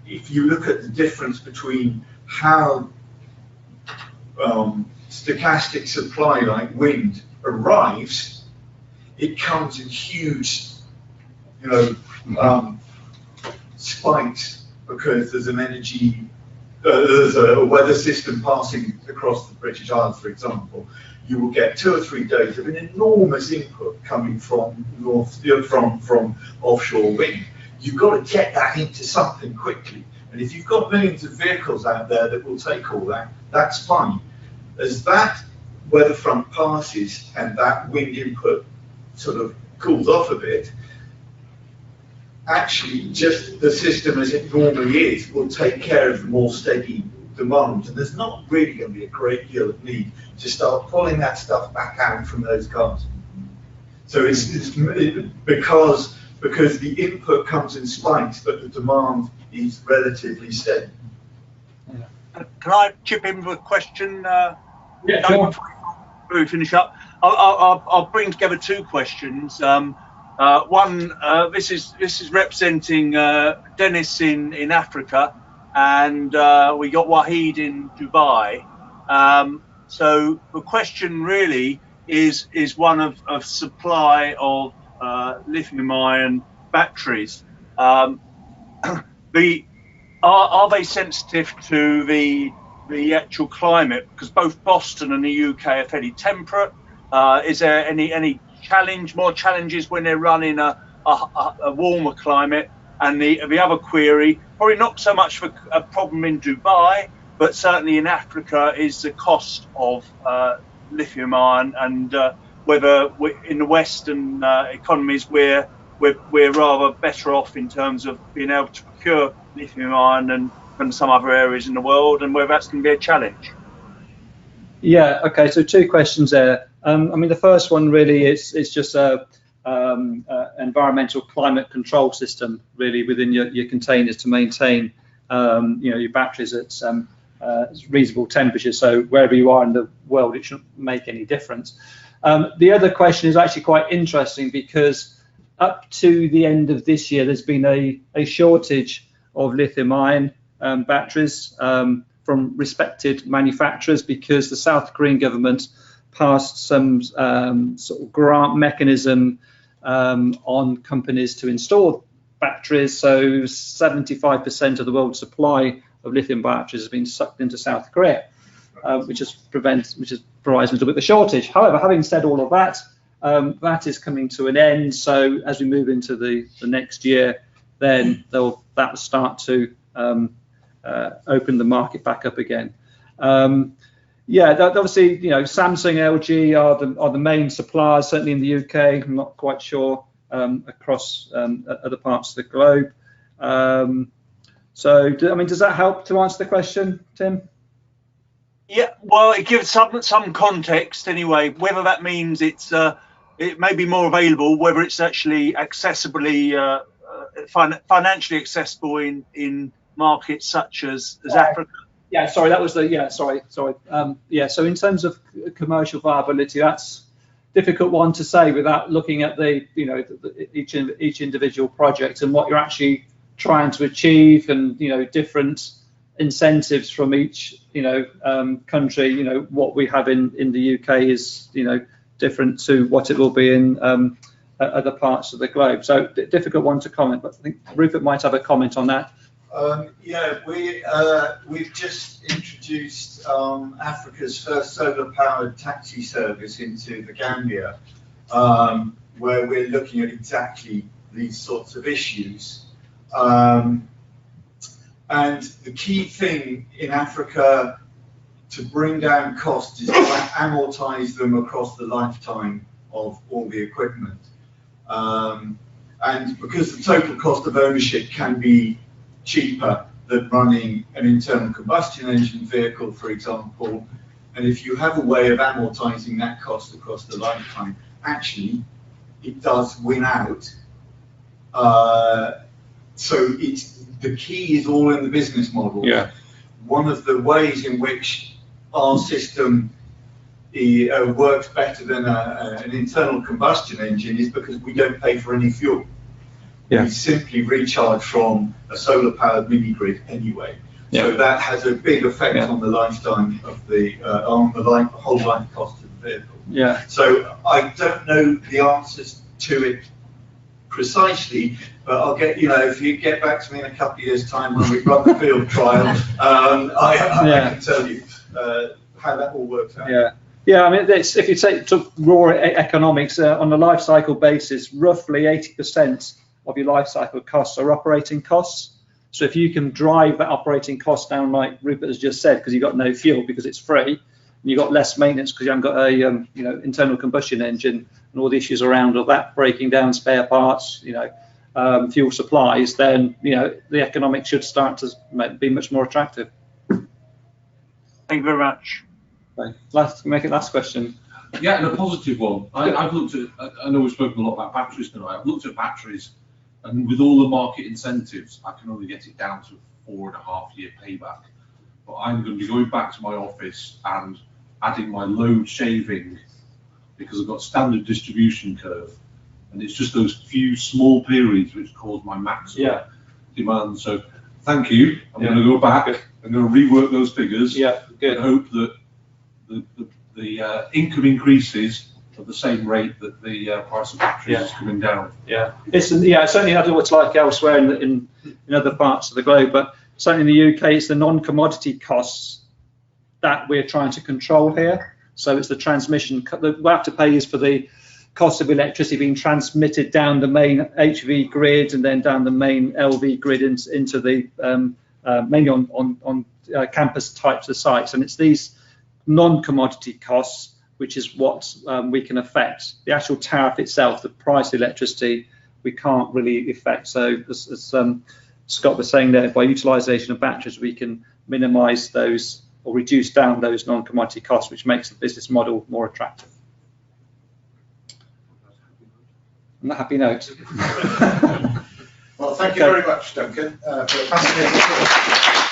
if you look at the difference between how stochastic supply like wind arrives, it comes in huge, spikes because there's an energy there's a weather system passing across the British Isles, for example, you will get 2 or 3 days of an enormous input coming from from offshore wind. You've got to get that into something quickly. And if you've got millions of vehicles out there that will take all that, that's fine. As that weather front passes and that wind input sort of cools off a bit, actually just the system as it normally is will take care of the more steady demand, and there's not really going to be a great deal of need to start pulling that stuff back out from those cars. So it's because the input comes in spikes, but the demand is relatively steady. Can I chip in with a question? Yeah, sure. Before we finish up, I'll bring together 2 questions. One, this is representing Dennis in Africa, and we got Wahid in Dubai. So the question really is one of supply of lithium-ion batteries. Are they sensitive to the actual climate? Because both Boston and the UK are fairly temperate. Is there any more challenges when they're running a warmer climate? And the other query, probably not so much for a problem in Dubai, but certainly in Africa, is the cost of lithium ion, and whether in the Western economies we're rather better off in terms of being able to procure lithium ion than some other areas in the world, and whether that's going to be a challenge. Yeah. Okay. So 2 questions there. I mean, the first one really is just a environmental climate control system really within your containers to maintain your batteries at reasonable temperatures. So wherever you are in the world, it shouldn't make any difference. The other question is actually quite interesting, because up to the end of this year, there's been a shortage of lithium-ion batteries from respected manufacturers, because the South Korean government passed some sort of grant mechanism on companies to install batteries. So 75% of the world's supply of lithium batteries has been sucked into South Korea, which provides a little bit of a shortage. However, having said all of that, that is coming to an end. So as we move into the next year, then that will start to open the market back up again. Obviously, Samsung, LG are the main suppliers, certainly in the UK. I'm not quite sure across other parts of the globe. So, I mean, does that help to answer the question, Tim? Yeah, well, it gives some context anyway. Whether that means it may be more available, whether it's actually accessibly financially accessible in markets such as Africa. Yeah, sorry, that was sorry. So in terms of commercial viability, that's a difficult one to say without looking at each individual project and what you're actually trying to achieve, and different incentives from each country. What we have in the UK is different to what it will be in other parts of the globe. So difficult one to comment, but I think Rupert might have a comment on that. We've just introduced Africa's first solar-powered taxi service into the Gambia, where we're looking at exactly these sorts of issues. And the key thing in Africa to bring down costs is to amortize them across the lifetime of all the equipment. And because the total cost of ownership can be cheaper than running an internal combustion engine vehicle, for example, and if you have a way of amortizing that cost across the lifetime, actually it does win out. So the key is all in the business model. Yeah. One of the ways in which our system works better than an internal combustion engine is because we don't pay for any fuel. Yeah. We simply recharge from a solar-powered mini-grid anyway. Yeah. So that has a big effect on the lifetime of the whole life cost of the vehicle. Yeah. So I don't know the answers to it precisely, but I'll get, you know, if you get back to me in a couple of years' time when we run the field trial, I can tell you how that all works out. Yeah. Yeah, I mean, it's, if you take to raw economics on a life cycle basis, roughly 80% of your life cycle costs are operating costs. So if you can drive that operating cost down, like Rupert has just said, because you've got no fuel because it's free, and you've got less maintenance because you haven't got a you know, internal combustion engine and all the issues around all that, breaking down spare parts, you know, fuel supplies, then, you know, the economics should start to be much more attractive. Thank you very much. Okay. Make it last question. Yeah, and a positive one. I've looked at, I know we've spoken a lot about batteries tonight. I've looked at batteries, and with all the market incentives, I can only get it down to 4.5-year payback. But I'm going to be going back to my office and adding my load shaving, because I've got standard distribution curve, and it's just those few small periods which cause my maximum demand. So thank you. I'm going to go back. I'm going to rework those figures. Yeah, good. And hope that the income increases at the same rate that the price of batteries is coming down. Yeah, it's certainly, I don't know what it's like elsewhere in other parts of the globe, but certainly in the UK, it's the non-commodity costs that we're trying to control here. So it's the transmission. What we have to pay is for the cost of electricity being transmitted down the main HV grid and then down the main LV grid into the mainly on campus types of sites, and it's these non-commodity costs which is what we can affect. The actual tariff itself, the price of electricity, we can't really affect. So as Scott was saying there, by utilisation of batteries, we can minimise those or reduce down those non-commodity costs, which makes the business model more attractive. On that happy note. Well, thank you very much, Duncan, for a fascinating talk.